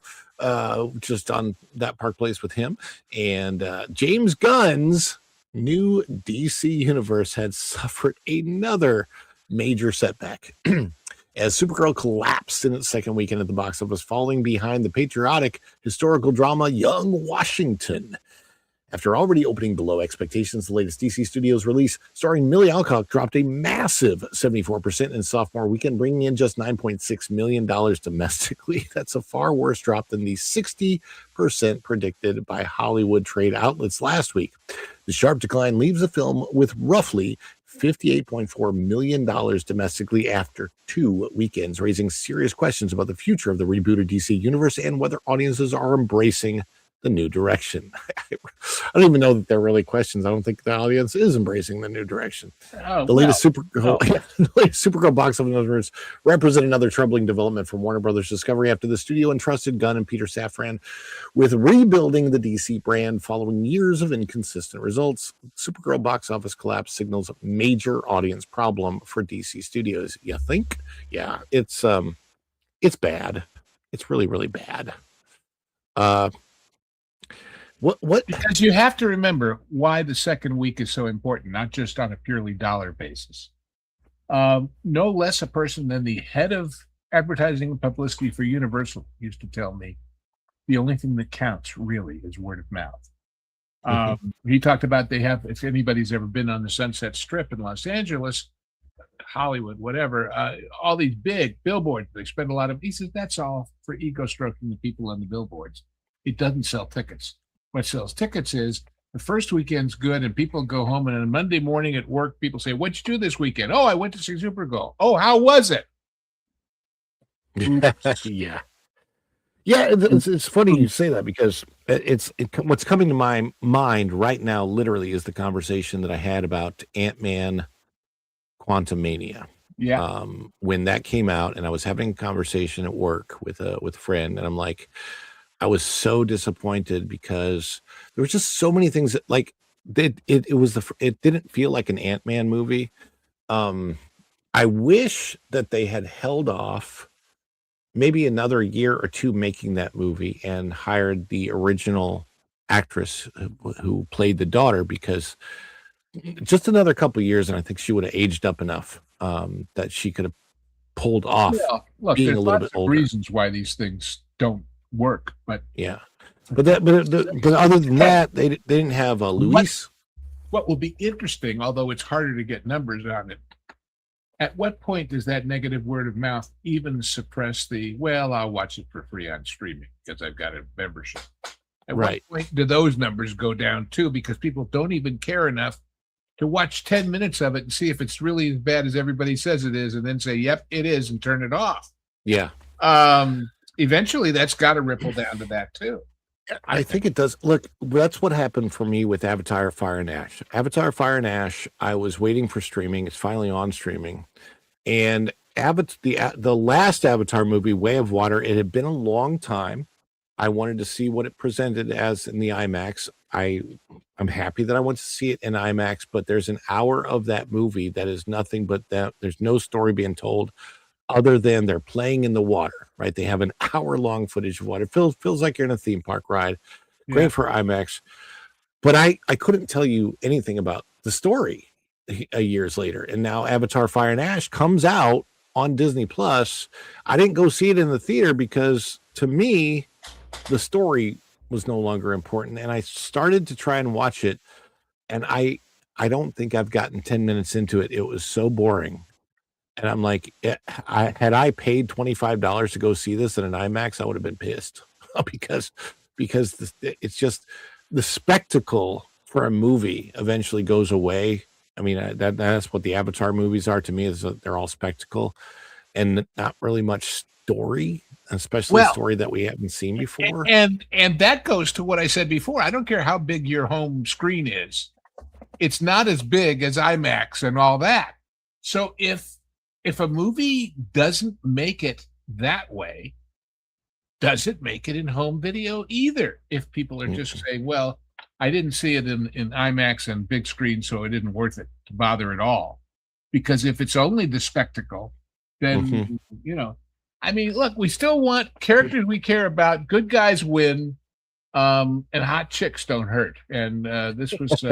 just on that Park Place with him, and James Gunn's new DC universe had suffered another major setback. As Supergirl collapsed in its second weekend at the box office, falling behind the patriotic historical drama Young Washington. After already opening below expectations, the latest DC Studios release, starring Millie Alcock, dropped a massive 74% in sophomore weekend, bringing in just $9.6 million domestically. That's a far worse drop than the 60% predicted by Hollywood trade outlets last week. The sharp decline leaves the film with roughly $58.4 million domestically after 2 weekends, raising serious questions about the future of the rebooted DC universe and whether audiences are embracing the new direction. I don't even know that they're really questions. I don't think the audience is embracing the new direction. The latest Supergirl box office numbers represent another troubling development from Warner Brothers Discovery after the studio entrusted Gunn and Peter Safran with rebuilding the DC brand following years of inconsistent results. Supergirl box office collapse signals a major audience problem for DC Studios. You think? Yeah, it's bad. It's really, really bad. What? Because you have to remember why the second week is so important, not just on a purely dollar basis. No less a person than the head of advertising and publicity for Universal used to tell me, the only thing that counts really is word of mouth. He talked about they have, if anybody's ever been on the Sunset Strip in Los Angeles, Hollywood, whatever, all these big billboards, they spend a lot of, he says, that's all for ego stroking the people on the billboards. It doesn't sell tickets. What sells tickets is the first weekend's good and people go home, and on a Monday morning at work, people say, "What'd you do this weekend?" "Oh, I went to see Supergirl." "Oh, how was it?" Yeah. It's funny you say that because what's coming to my mind right now literally is the conversation that I had about Ant-Man Quantumania. Yeah. When that came out, and I was having a conversation at work with a friend, and I'm like, I was so disappointed because there were just so many things that, like, it didn't feel like an Ant-Man movie. I wish that they had held off maybe another year or two making that movie and hired the original actress who played the daughter, because just another couple of years and I think she would have aged up enough that she could have pulled off look, being there's a little lots bit of older. reasons why these things don't work, but Yeah, but other than that, they didn't have Luis. What will be interesting, although it's harder to get numbers on it, at what point does that negative word of mouth even suppress the, well, I'll watch it for free on streaming because I've got a membership? At Right. what point do those numbers go down too? Because people don't even care enough to watch 10 minutes of it and see if it's really as bad as everybody says it is, and then say, yep, it is, and turn it off. Yeah. Eventually that's got to ripple down to that too. I think it does. Look, that's what happened for me with Avatar Fire and Ash. Avatar Fire and Ash, I was waiting for streaming. It's finally on streaming. And the last Avatar movie, Way of Water, it had been a long time. I wanted to see what it presented as in the IMAX. I'm happy that I went to see it in IMAX, but there's an hour of that movie that is nothing but that. There's no story being told other than they're playing in the water, right? They have an hour-long footage of water. It feels like you're in a theme park ride. Great for IMAX. But I couldn't tell you anything about the story years later. And now Avatar Fire and Ash comes out on Disney Plus. I didn't go see it in the theater because to me, the story was no longer important. And I started to try and watch it. And I don't think I've gotten 10 minutes into it. It was so boring. And I'm like, had I paid $25 to go see this in an IMAX, I would have been pissed because it's just the spectacle for a movie eventually goes away. I mean, that's what the Avatar movies are to me, is that they're all spectacle and not really much story, especially a story that we haven't seen before. And that goes to what I said before. I don't care how big your home screen is. It's not as big as IMAX and all that. So if a movie doesn't make it that way, does it make it in home video either? If people are just saying, well, I didn't see it in IMAX and big screen, so it isn't worth it to bother at all. Because if it's only the spectacle, then, I mean, look, we still want characters we care about. Good guys win, and hot chicks don't hurt. And this was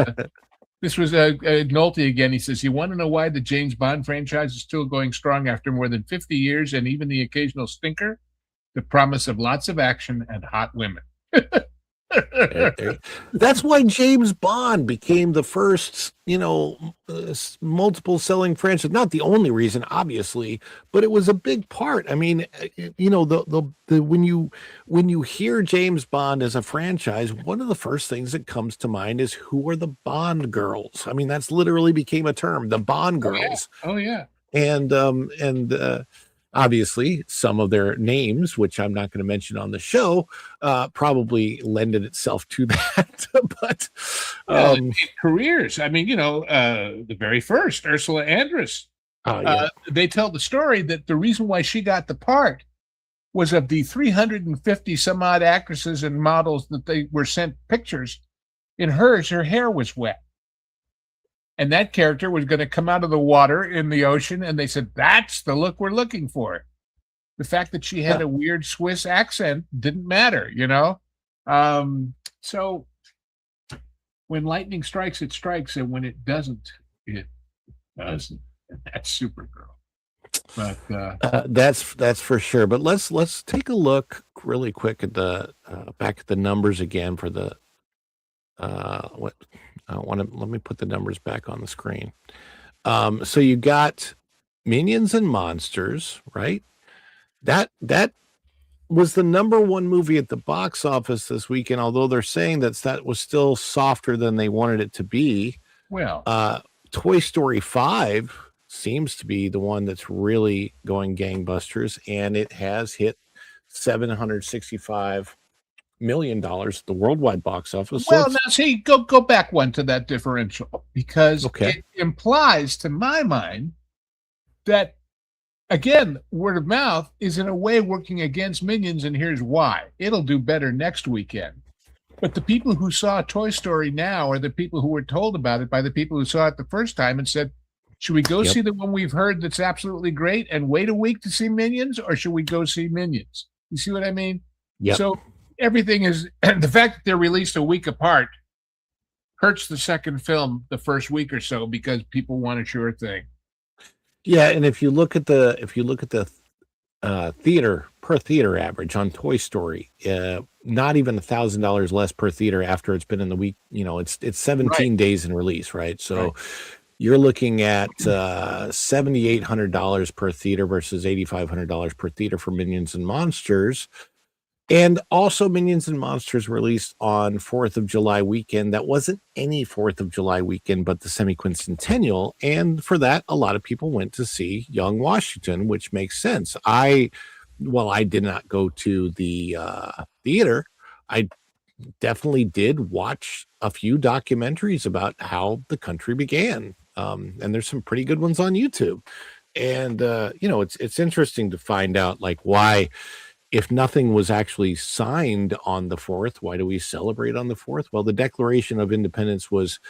Nolte again. He says, you want to know why the James Bond franchise is still going strong after more than 50 years and even the occasional stinker? The promise of lots of action and hot women. That's why James Bond became the first, multiple selling franchise. Not the only reason, obviously, but it was a big part. I mean, when you hear James Bond as a franchise, one of the first things that comes to mind is who are the Bond girls? I mean, that's literally became a term, the Bond girls. Oh yeah. And obviously, some of their names, which I'm not going to mention on the show, probably lended itself to that. But careers. I mean, the very first Ursula Andress. They tell the story that the reason why she got the part was of the 350 some odd actresses and models that they were sent pictures. In hers, her hair was wet. And that character was going to come out of the water in the ocean, and they said, that's the look we're looking for. The fact that she had a weird Swiss accent didn't matter, So when lightning strikes, it strikes, and when it doesn't, it doesn't. That's Supergirl. But that's for sure. But let's take a look really quick at the back at the numbers again for the let me put the numbers back on the screen. So you got Minions and Monsters, right? That was the number one movie at the box office this weekend, although they're saying that was still softer than they wanted it to be. Well, Toy Story 5 seems to be the one that's really going gangbusters, and it has hit $765 million at the worldwide box office. Well, now see, go back one to that differential, because it implies, to my mind, that again, word of mouth is in a way working against Minions, and here's why. It'll do better next weekend. But the people who saw Toy Story now are the people who were told about it by the people who saw it the first time and said, should we go see the one we've heard that's absolutely great and wait a week to see Minions, or should we go see Minions? You see what I mean? Yeah. So everything is, the fact that they're released a week apart hurts the second film the first week or so because people want a sure thing. Yeah, and if you look at the theater per theater average on Toy Story, not even $1,000 less per theater after it's been in the week. It's 17 days in release, right? So you're looking at $7,800 per theater versus $8,500 per theater for Minions and Monsters. And also Minions and Monsters released on 4th of July weekend. That wasn't any 4th of July weekend, but the semi-quincentennial. And for that, a lot of people went to see Young Washington, which makes sense. I did not go to the theater. I definitely did watch a few documentaries about how the country began. And there's some pretty good ones on YouTube. And, it's interesting to find out like why, if nothing was actually signed on the 4th, why do we celebrate on the 4th? Well, the Declaration of Independence was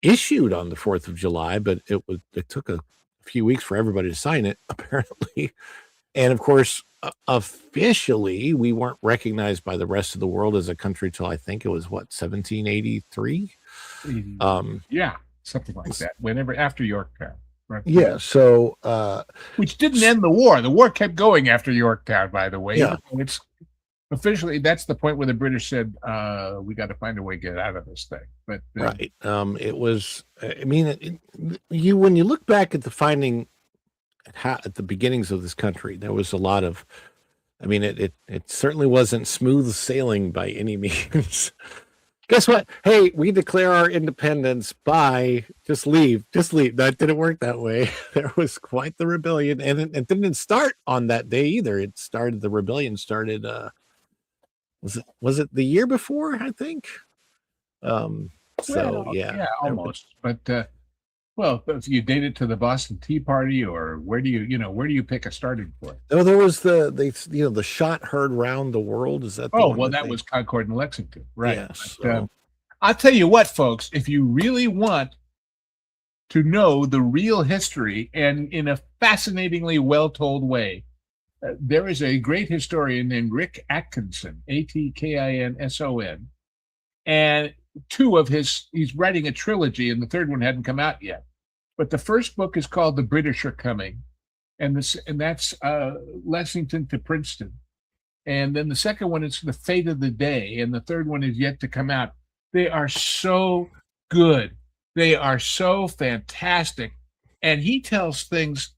issued on the 4th of July, but it took a few weeks for everybody to sign it, apparently. And of course, officially, we weren't recognized by the rest of the world as a country till I think it was 1783. Yeah, something like that. Whenever after Yorktown. Right. Yeah. So, which didn't end the war. The war kept going after Yorktown, by the way. Yeah. It's officially, that's the point where the British said, we got to find a way to get out of this thing. But right. It was, I mean, when you look back at the finding at the beginnings of this country, there was a lot of, I mean, it certainly wasn't smooth sailing by any means. Guess what? Hey, we declare our independence by just leave. That didn't work that way. There was quite the rebellion, and it didn't start on that day either. The rebellion started. Was it the year before? I think. Yeah, almost. But well, if you date it to the Boston Tea Party, or where do you pick a starting point? Oh, there was the shot heard round the world. Is that? That was Concord and Lexington, right? Yes. But, I'll tell you what, folks. If you really want to know the real history, and in a fascinatingly well-told way, there is a great historian named Rick Atkinson, Atkinson, and he's writing a trilogy, and the third one hadn't come out yet. But the first book is called The British Are Coming, and that's Lexington to Princeton. And then the second one is The Fate of the Day, and the third one is yet to come out. They are so good. They are so fantastic. And he tells things,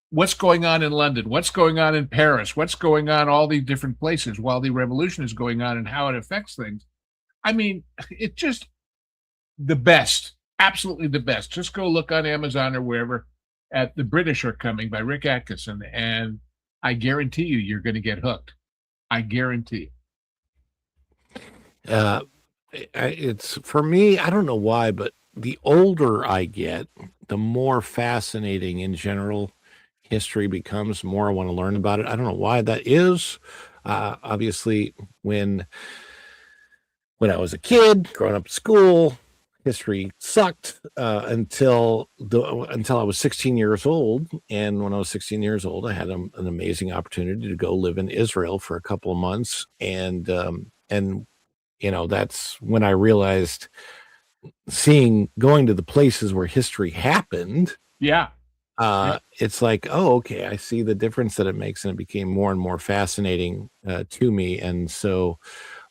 what's going on in London, what's going on in Paris, what's going on all these different places while the revolution is going on and how it affects things. I mean, it's just the best, absolutely the best. Just go look on Amazon or wherever at The British Are Coming by Rick Atkinson, and I guarantee you're going to get hooked. I guarantee it. It's for me, I don't know why, but the older I get, the more fascinating in general history becomes, the more I want to learn about it. I don't know why that is. Obviously, when I was a kid, growing up in school, history sucked until I was 16 years old. And when I was 16 years old, I had an amazing opportunity to go live in Israel for a couple of months. And that's when I realized going to the places where history happened. Yeah. It's like, oh, okay, I see the difference that it makes. And it became more and more fascinating to me. And so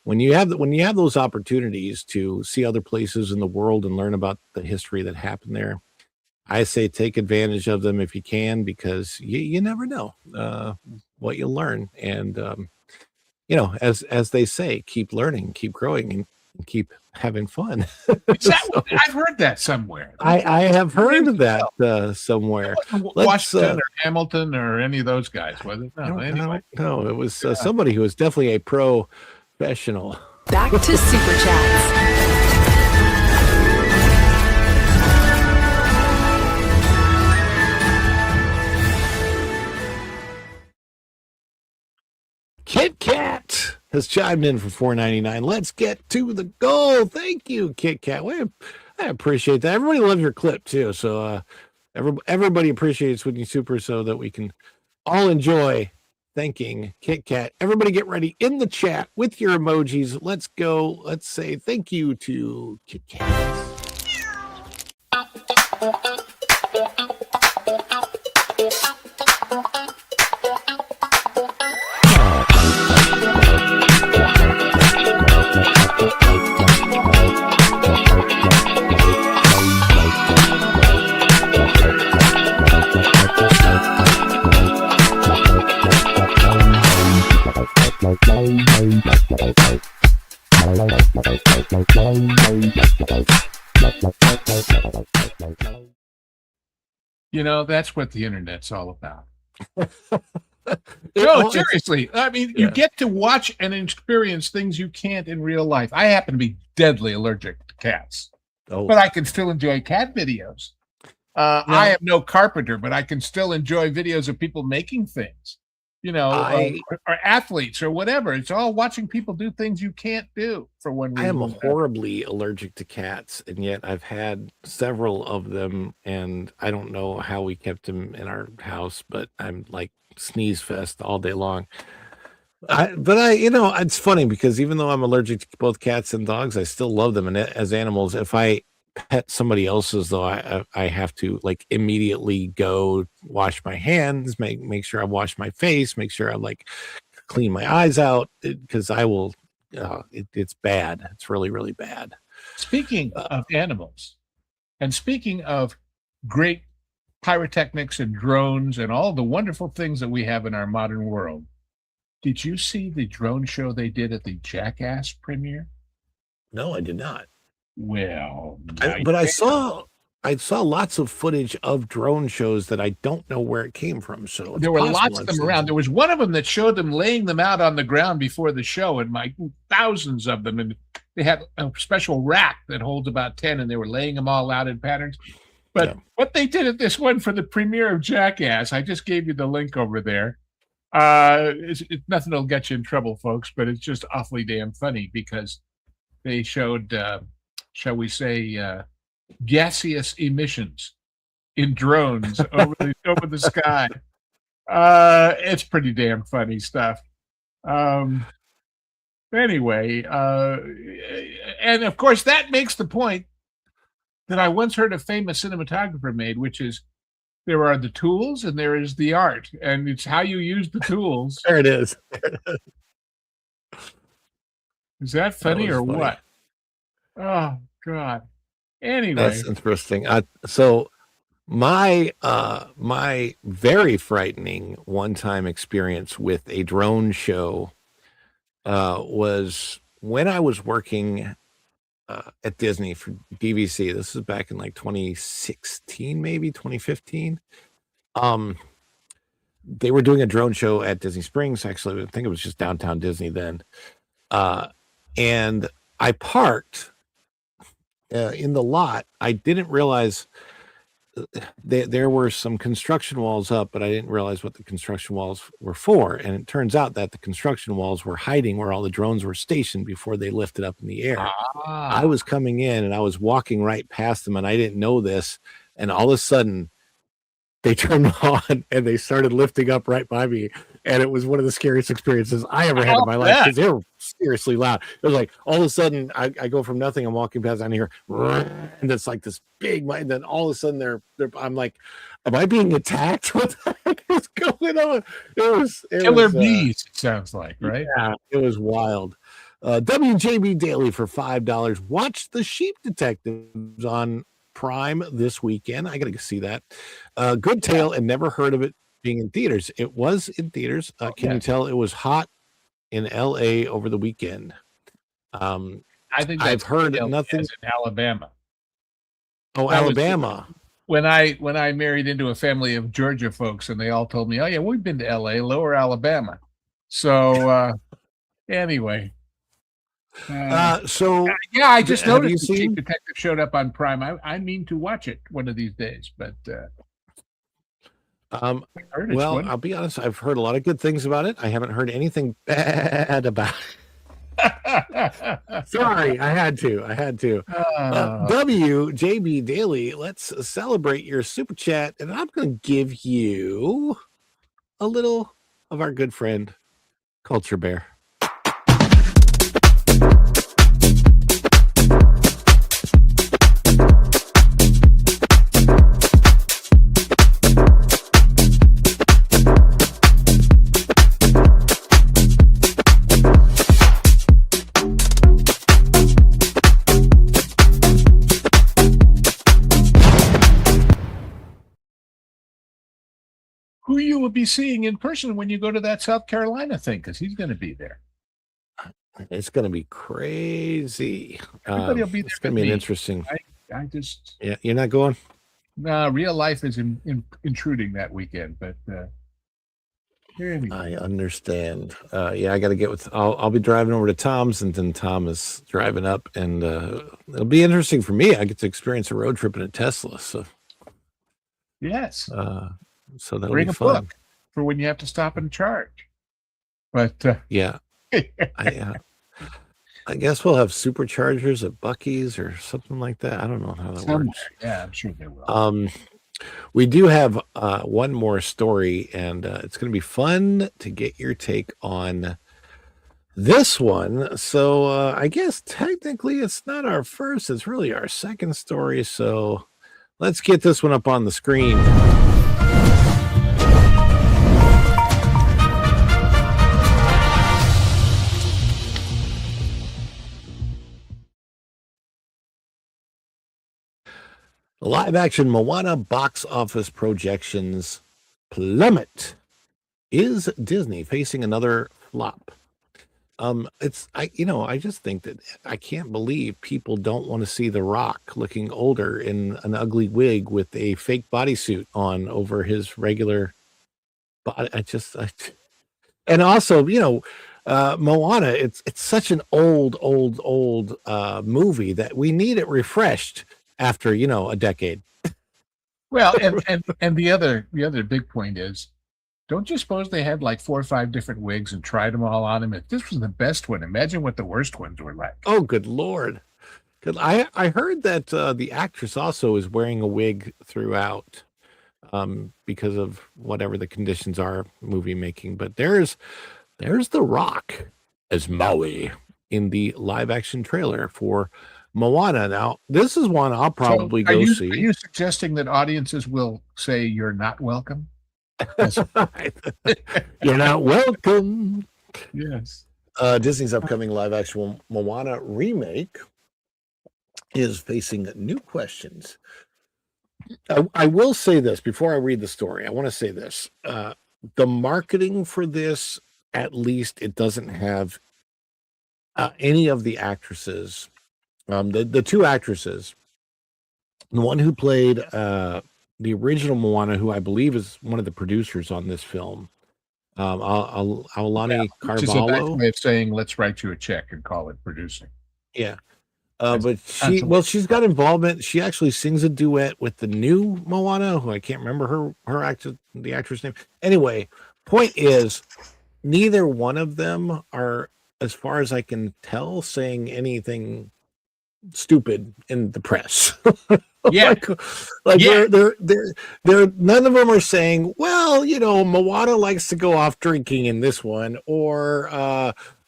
when you have those opportunities to see other places in the world and learn about the history that happened there, I say take advantage of them if you can, because you never know what you'll learn. And as they say, keep learning, keep growing, and keep having fun. I've heard that somewhere. I have heard of that somewhere. Washington or Hamilton or any of those guys, was it? No, anyway. No, it was somebody who was definitely a professional. Back to Super Chats. Kit Kat has chimed in for $4.99. Let's get to the goal. Thank you, Kit Kat. I appreciate that. Everybody loves your clip too. So everybody appreciates when you super, so that we can all enjoy thanking Kit Kat. Everybody get ready in the chat with your emojis. Let's go. Let's say thank you to Kit Kat. You know, that's what the internet's all about. Oh, No, it's- seriously. I mean, you Yeah. get to watch and experience things you can't in real life. I happen to be deadly allergic to cats, Oh, but I can still enjoy cat videos. I am no carpenter, but I can still enjoy videos of people making things, you know, or athletes or whatever. It's all watching people do things you can't do for one I reason. am or another. horribly allergic to cats, and yet I've had several of them, and I don't know how we kept them in our house, but I'm like sneeze fest all day long. It's funny because even though I'm allergic to both cats and dogs, I still love them. And as animals, if I pet somebody else's, though, I have to like immediately go wash my hands, make sure I wash my face, make sure I like clean my eyes out because I will. It's bad. It's really, really bad. Speaking of animals, and speaking of great pyrotechnics and drones and all the wonderful things that we have in our modern world, did you see the drone show they did at the Jackass premiere? No, I did not. Well, But I saw lots of footage of drone shows that I don't know where it came from. So it's there were possible lots of I've them seen around. There was one of them that showed them laying them out on the ground before the show, and my thousands of them. And they had a special rack that holds about 10, and they were laying them all out in patterns. But what they did at this one for the premiere of Jackass, I just gave you the link over there. It's nothing that'll get you in trouble, folks, but it's just awfully damn funny because they showed, shall we say, gaseous emissions in drones over the sky. It's pretty damn funny stuff. Anyway, and of course that makes the point that I once heard a famous cinematographer made, which is there are the tools and there is the art, and it's how you use the tools. There it is. Is that funny or funny. what? Oh God. Anyway, That's interesting. So my very frightening one-time experience with a drone show was when I was working at Disney for DVC. This is back in like 2016, maybe 2015. They were doing a drone show at Disney Springs. Actually, I think it was just downtown Disney then. And I parked in the lot. I didn't realize there were some construction walls up, but I didn't realize what the construction walls were for. And it turns out that the construction walls were hiding where all the drones were stationed before they lifted up in the air. I was coming in and I was walking right past them, and I didn't know this. And all of a sudden, they turned on and they started lifting up right by me. And it was one of the scariest experiences I ever had in my life because they were seriously loud. It was like all of a sudden I go from nothing. I'm walking past down here, and it's like this big. And then all of a sudden I'm like, am I being attacked? What the heck is going on? It was killer bees. It sounds like, right? Yeah, it was wild. WJB Daily for $5. Watch The Sheep Detectives on Prime this weekend. I gotta go see that. Good tale, and never heard of it being in theaters. It was in theaters. Can you tell it was hot in LA over the weekend? I think I've heard nothing. in Alabama. Oh, Alabama. When I married into a family of Georgia folks, and they all told me, "Oh yeah, we've been to LA, Lower Alabama." So anyway. So yeah, I just have you noticed the seen- Chief Detective showed up on Prime. I mean to watch it one of these days, but heard it's well, wonderful. I'll be honest, I've heard a lot of good things about it. I haven't heard anything bad about it. Sorry, I had to. WJB Daily, let's celebrate your super chat, and I'm going to give you a little of our good friend, Culture Bear. Who you will be seeing in person when you go to that South Carolina thing, because he's going to be there. It's going to be crazy. Everybody will be there It's going to with be an me. interesting. I just Yeah, you're not going? no, real life is intruding that weekend, but here we go. I understand. Yeah, I got to get with. I'll be driving over to Tom's, and then Tom is driving up, and it'll be interesting for me. I get to experience a road trip in a Tesla, so Yes. so that'll Bring be a fun. book for when you have to stop and charge. But Yeah, I guess we'll have superchargers at Buc-ee's or something like that. I don't know how that somewhere. works. Yeah, I'm sure they will. We do have one more story, and it's going to be fun to get your take on this one. So I guess technically it's not our first, it's really our second story. So let's get this one up on the screen. Live action Moana box office projections plummet. Is Disney facing another flop? I just think that I can't believe people don't want to see The Rock looking older in an ugly wig with a fake bodysuit on over his regular body. And also, Moana, it's such an old movie that we need it refreshed after, a decade. Well, and the other big point is, don't you suppose they had like 4 or 5 different wigs and tried them all on him? If this was the best one, imagine what the worst ones were like. Oh, good Lord. I heard that the actress also is wearing a wig throughout because of whatever the conditions are movie making. But there's The Rock as Maui in the live action trailer for Moana. Now, this is one I'll probably go see. Are you suggesting that audiences will say you're not welcome? You're not welcome. Yes. Disney's upcoming live action Moana remake is facing new questions. I will say this before I read the story. I want to say this. The marketing for this, at least it doesn't have any of the actresses. The 2 actresses, the one who played the original Moana, who I believe is one of the producers on this film, Aulani Carvalho. Which is a nice way of saying, let's write you a check and call it producing. Yeah. But she's got involvement. She actually sings a duet with the new Moana, who I can't remember the actress name. Anyway, point is, neither one of them are, as far as I can tell, saying anything stupid in the press. Yeah. They're none of them are saying, well, Moana likes to go off drinking in this one, or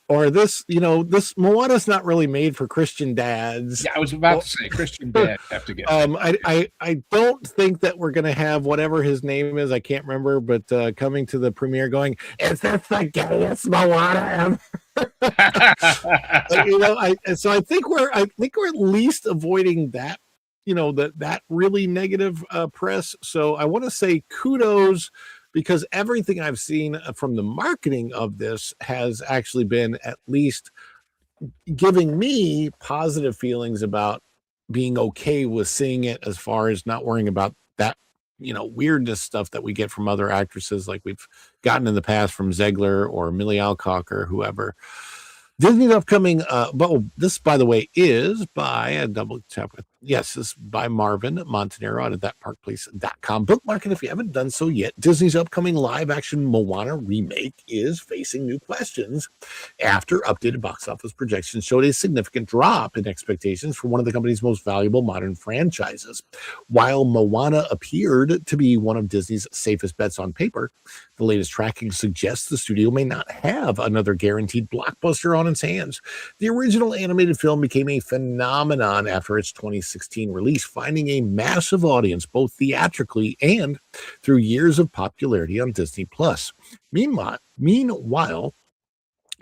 this, this Moana's not really made for Christian dads. Yeah, I was about to say Christian dads have to get. I don't think that we're gonna have whatever his name is. I can't remember, but coming to the premiere, going, "Is this the gayest Moana ever?" So I think we're at least avoiding that. That really negative press. So I want to say kudos, because everything I've seen from the marketing of this has actually been at least giving me positive feelings about being okay with seeing it, as far as not worrying about that, weirdness stuff that we get from other actresses like we've gotten in the past from Zegler or Millie Alcock or whoever. Disney's upcoming, this, by the way, is by a double tap. Yes, this is by Marvin Montanero out of thatparkplace.com. Bookmark it if you haven't done so yet. Disney's upcoming live action Moana remake is facing new questions after updated box office projections showed a significant drop in expectations for one of the company's most valuable modern franchises. While Moana appeared to be one of Disney's safest bets on paper, the latest tracking suggests the studio may not have another guaranteed blockbuster on its hands. The original animated film became a phenomenon after its 2016 release, finding a massive audience both theatrically and through years of popularity on Disney+. Meanwhile,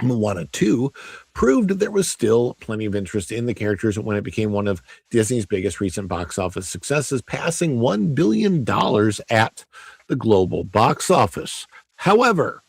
Moana 2 proved there was still plenty of interest in the characters when it became one of Disney's biggest recent box office successes, passing $1 billion at the global box office. However,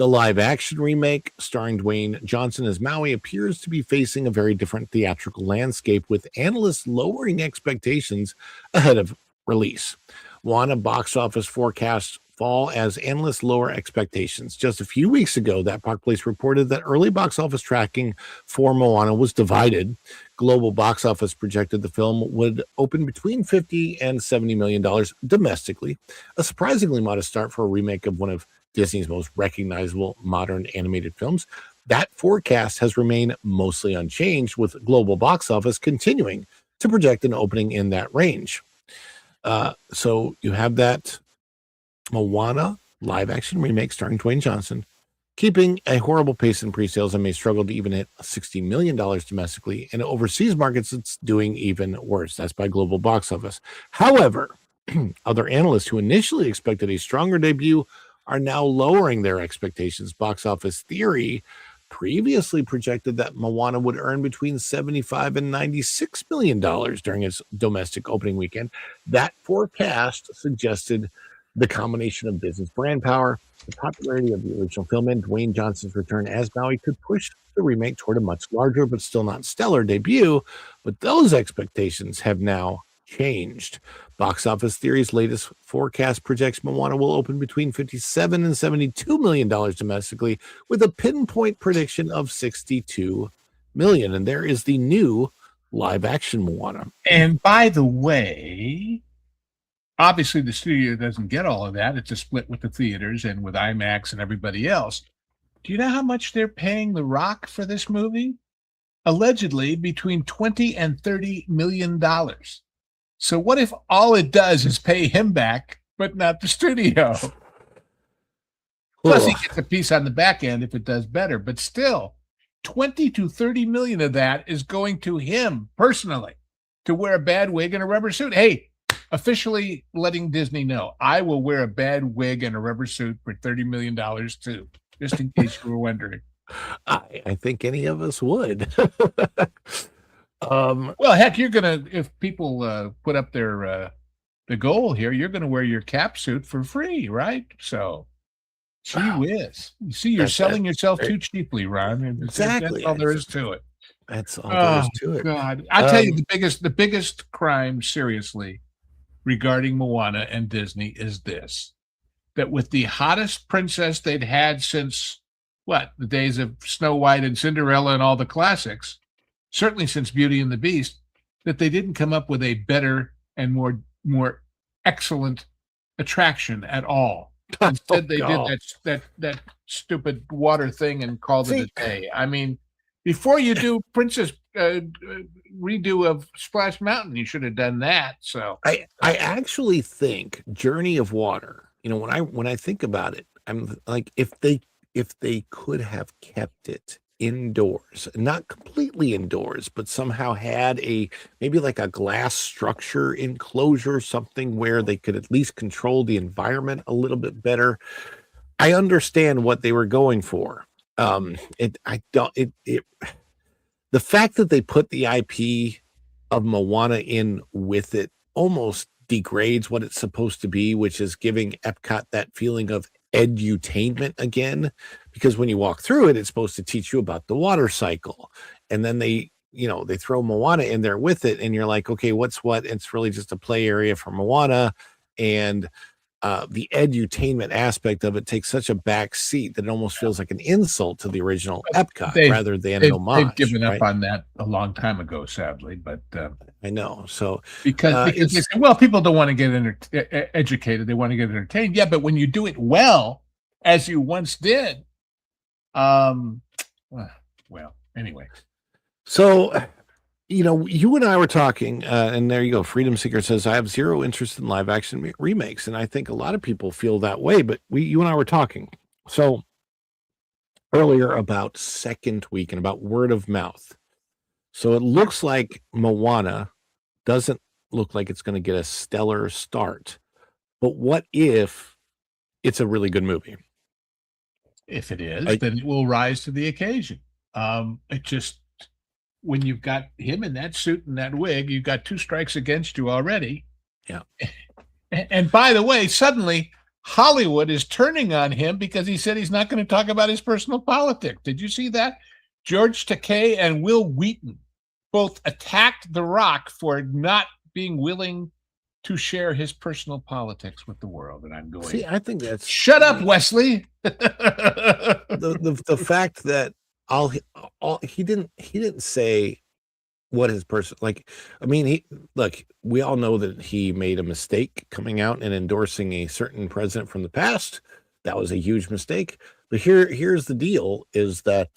The live-action remake starring Dwayne Johnson as Maui appears to be facing a very different theatrical landscape, with analysts lowering expectations ahead of release. Moana box office forecasts fall as analysts lower expectations. Just a few weeks ago, that Park Place reported that early box office tracking for Moana was divided. Global box office projected the film would open between $50 and $70 million domestically, a surprisingly modest start for a remake of one of Disney's most recognizable modern animated films. That forecast has remained mostly unchanged, with global box office continuing to project an opening in that range. So you have that Moana live-action remake starring Dwayne Johnson, keeping a horrible pace in pre-sales and may struggle to even hit $60 million domestically. In overseas markets, it's doing even worse. That's by global box office. However, other analysts who initially expected a stronger debut are now lowering their expectations. Box Office Theory previously projected that Moana would earn between $75 and $96 million during its domestic opening weekend. That forecast suggested the combination of business brand power, the popularity of the original film, and Dwayne Johnson's return as Maui could push the remake toward a much larger but still not stellar debut. But those expectations have now changed. Box Office Theory's latest forecast projects Moana will open between $57 and $72 million domestically, with a pinpoint prediction of $62 million. And there is the new live-action Moana. And by the way, obviously the studio doesn't get all of that. It's a split with the theaters and with IMAX and everybody else. Do you know how much they're paying The Rock for this movie? Allegedly between $20 and $30 million. So what if all it does is pay him back, but not the studio? Plus, he gets a piece on the back end if it does better. But still, 20 to 30 million of that is going to him personally to wear a bad wig and a rubber suit. Hey, officially letting Disney know, I will wear a bad wig and a rubber suit for $30 million too, just in case you were wondering. I think any of us would. Well, heck, you're gonna, if people put up their the goal here, you're gonna wear your cap suit for free, right? So, gee whiz! You see, you're selling yourself too cheaply, Ron. Exactly. That's all there is to it. That's all there is to it. God, I tell you, the biggest crime, seriously, regarding Moana and Disney is this: that with the hottest princess they'd had since what, the days of Snow White and Cinderella and all the classics, certainly since Beauty and the Beast, that they didn't come up with a better and more excellent attraction at all. Instead, they did that stupid water thing and called it a day. I mean, before you do Princess redo of Splash Mountain, you should have done that. So I actually think Journey of Water, you know, when I think about it, I'm like, if they could have kept it indoors, not completely indoors, but somehow had maybe like a glass structure enclosure, something where they could at least control the environment a little bit better. I understand what they were going for. The fact that they put the IP of Moana in with it almost degrades what it's supposed to be, which is giving Epcot that feeling of edutainment again, because when you walk through it, it's supposed to teach you about the water cycle, and then they throw Moana in there with it, and you're like, okay, what's what? It's really just a play area for Moana, and the edutainment aspect of it takes such a back seat that it almost feels like an insult to the original Epcot rather than an homage. They've given up on that a long time ago, sadly, but I know. So because they say, well, people don't want to get educated; they want to get entertained. Yeah, but when you do it well, as you once did, well, anyway. So, you and I were talking, and there you go. Freedom Seeker says, I have zero interest in live action remakes. And I think a lot of people feel that way, but you and I were talking. So earlier about second week and about word of mouth. So it looks like Moana doesn't look like it's going to get a stellar start. But what if it's a really good movie? If it is, then it will rise to the occasion. It just, when you've got him in that suit and that wig, you've got two strikes against you already. Yeah. And by the way, suddenly Hollywood is turning on him because he said he's not going to talk about his personal politics. Did you see that? George Takei and Will Wheaton both attacked The Rock for not being willing to share his personal politics with the world. And I'm going, See, I think that's shut up, Wesley. the fact that he didn't say what his person, like, I mean, we all know that he made a mistake coming out and endorsing a certain president from the past. That was a huge mistake. But here's the deal, is that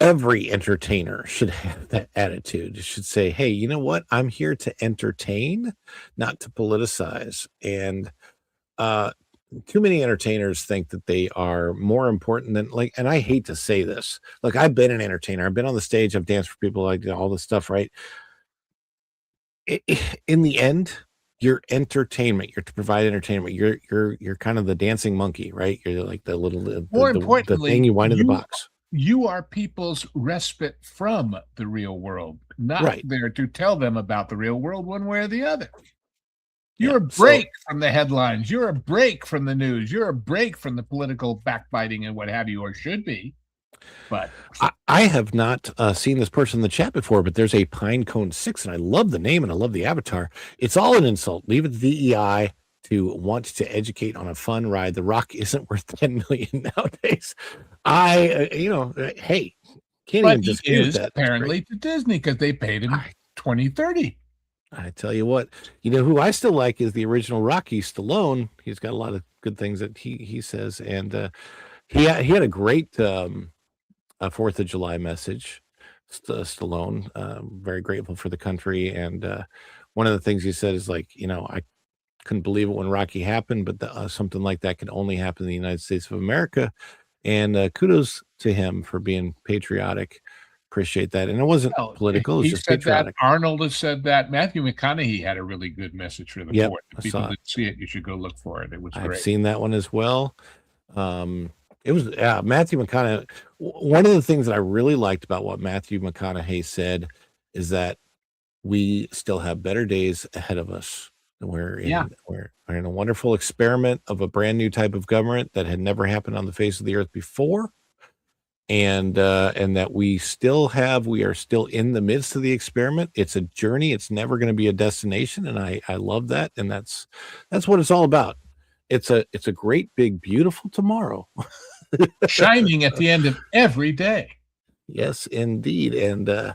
every entertainer should have that attitude. It should say, hey, you know what? I'm here to entertain, not to politicize. And too many entertainers think that they are more important than, like, and I hate to say this. Look, I've been an entertainer. I've been on the stage. I've danced for people, like, all this stuff, right? In the end, you're entertainment. You're to provide entertainment. You're kind of the dancing monkey, right? You're like the little, the thing you wind in the box. You are people's respite from the real world, not there to tell them about the real world one way or the other. You're a break from the headlines. You're a break from the news. You're a break from the political backbiting and what have you, or should be. But I have not seen this person in the chat before, but there's a Pinecone 6, and I love the name and I love the avatar. It's all an insult. Leave it to DEI to want to educate on a fun ride. The Rock isn't worth 10 million nowadays. Hey, can't even dispute that. Apparently to Disney, because they paid him 20-30. I tell you what, who I still like is the original Rocky, Stallone. He's got a lot of good things that he says, and he had a great 4th of July message. Stallone, very grateful for the country, and one of the things he said is, like, I couldn't believe it when Rocky happened, but something like that could only happen in the United States of America. And kudos to him for being patriotic. Appreciate that. And it wasn't political. It was just patriotic. That. Arnold has said that. Matthew McConaughey had a really good message for the board. If people didn't see it, you should go look for it. It was great. I've seen that one as well. It was Matthew McConaughey. One of the things that I really liked about what Matthew McConaughey said is that we still have better days ahead of us. We're in a wonderful experiment of a brand new type of government that had never happened on the face of the earth before. And that we are still in the midst of the experiment. It's a journey. It's never going to be a destination. And I love that. And that's what it's all about. It's a great, big, beautiful tomorrow. Shining at the end of every day. Yes, indeed. And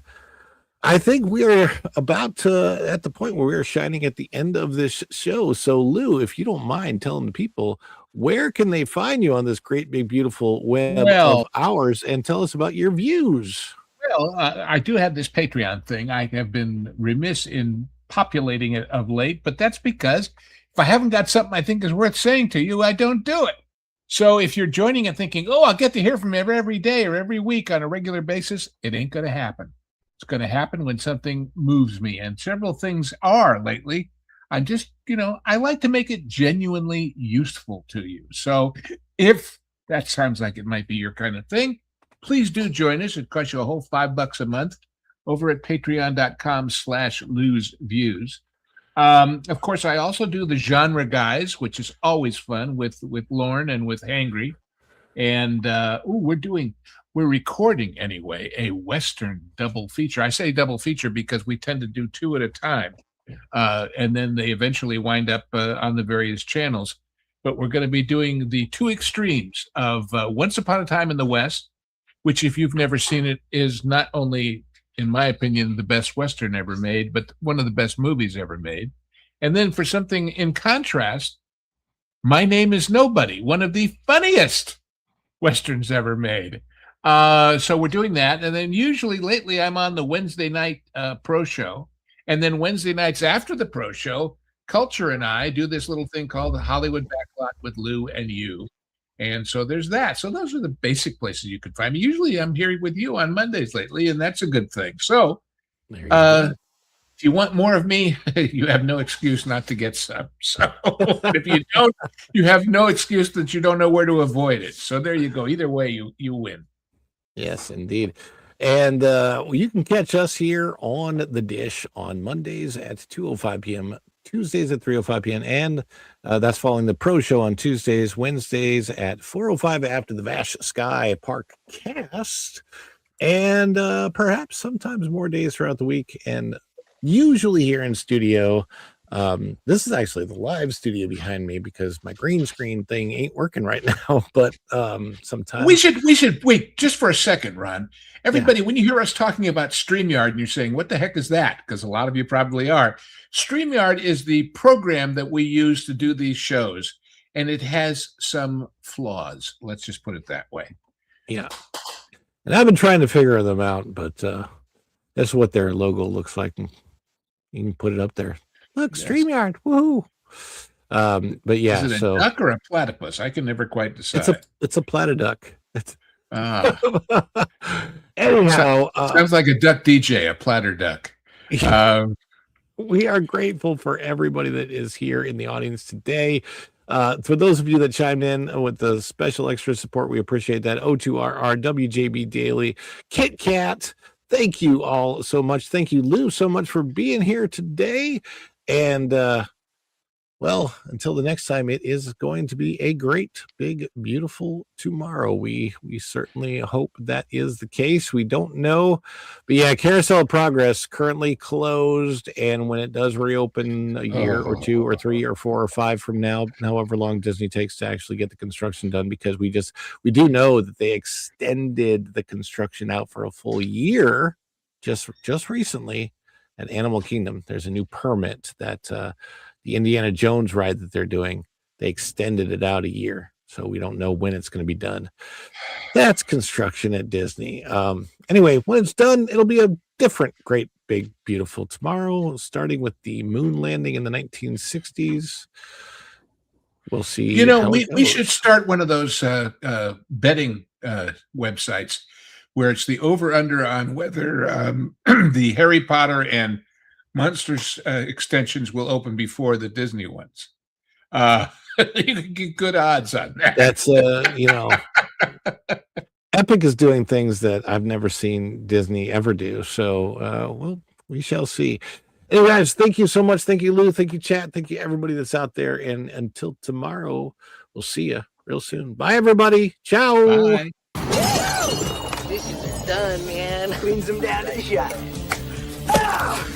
I think we are about at the point where we are shining at the end of this show. So, Lou, if you don't mind telling the people, where can they find you on this great, big, beautiful web of ours, and tell us about your views? Well, I do have this Patreon thing. I have been remiss in populating it of late, but that's because if I haven't got something I think is worth saying to you, I don't do it. So if you're joining and thinking, I'll get to hear from him every day or every week on a regular basis, it ain't going to happen. It's going to happen when something moves me, and several things are lately. I'm just, I like to make it genuinely useful to you. So if that sounds like it might be your kind of thing, please do join us. It costs you a whole $5 a month over at patreon.com/loseviews. Of course, I also do the Genre Guys, which is always fun with Lorne and with Hangry. And we're recording anyway, a Western double feature. I say double feature because we tend to do 2 at a time. And then they eventually wind up on the various channels. But we're going to be doing the 2 extremes of Once Upon a Time in the West, which, if you've never seen it, is not only, in my opinion, the best Western ever made, but one of the best movies ever made. And then for something in contrast, My Name is Nobody, one of the funniest Westerns ever made. So we're doing that. And then usually lately I'm on the Wednesday night pro show. And then Wednesday nights after the pro show, Culture and I do this little thing called the Hollywood Backlot with Lou and you. And so there's that. So those are the basic places you can find me. Usually I'm here with you on Mondays lately, and that's a good thing. So if you want more of me, you have no excuse not to get some. So if you don't, you have no excuse that you don't know where to avoid it. So there you go. Either way, you win. Yes, indeed. And you can catch us here on The Dish on Mondays at 2:05 p.m. Tuesdays at 3:05 p.m. And that's following the pro show on Tuesdays, Wednesdays at 4:05 after the Vash Sky Park cast. And perhaps sometimes more days throughout the week. And usually here in studio, this is actually the live studio behind me because my green screen thing ain't working right now. But sometimes we should wait just for a second, Ron. Everybody, when you hear us talking about StreamYard and you're saying, what the heck is that? Because a lot of you probably are. StreamYard is the program that we use to do these shows, and it has some flaws. Let's just put it that way. Yeah. And I've been trying to figure them out, but that's what their logo looks like. And you can put it up there. Look, yes. StreamYard, woohoo! But yeah, is it a duck or a platypus? I can never quite decide. It's a platyduck. Anyhow, sounds like a duck DJ, a platter duck. We are grateful for everybody that is here in the audience today. For those of you that chimed in with the special extra support, we appreciate that. O2RR, WJB Daily, Kit Kat, thank you all so much. Thank you, Lou, so much for being here today. And, well, until the next time, it is going to be a great, big, beautiful tomorrow. We certainly hope that is the case. We don't know. But yeah, Carousel of Progress currently closed. And when it does reopen a year or 2 or 3 or 4 or 5 from now, however long Disney takes to actually get the construction done, because we do know that they extended the construction out for a full year just recently at Animal Kingdom. There's a new permit that the Indiana Jones ride that they're doing, they extended it out a year. So we don't know when it's going to be done. That's construction at Disney. Anyway, when it's done, it'll be a different, great, big, beautiful tomorrow, starting with the moon landing in the 1960s. We'll see. You know, we should start one of those betting websites where it's the over-under on whether the Harry Potter and Monsters extensions will open before the Disney ones. You can get good odds on that. That's Epic is doing things that I've never seen Disney ever do. So we shall see. Anyway, guys, thank you so much. Thank you, Lou. Thank you, chat. Thank you, everybody that's out there. And until tomorrow, we'll see you real soon. Bye, everybody. Ciao. Bye. Dishes are done, man. Cleans them down to the shop. Ah!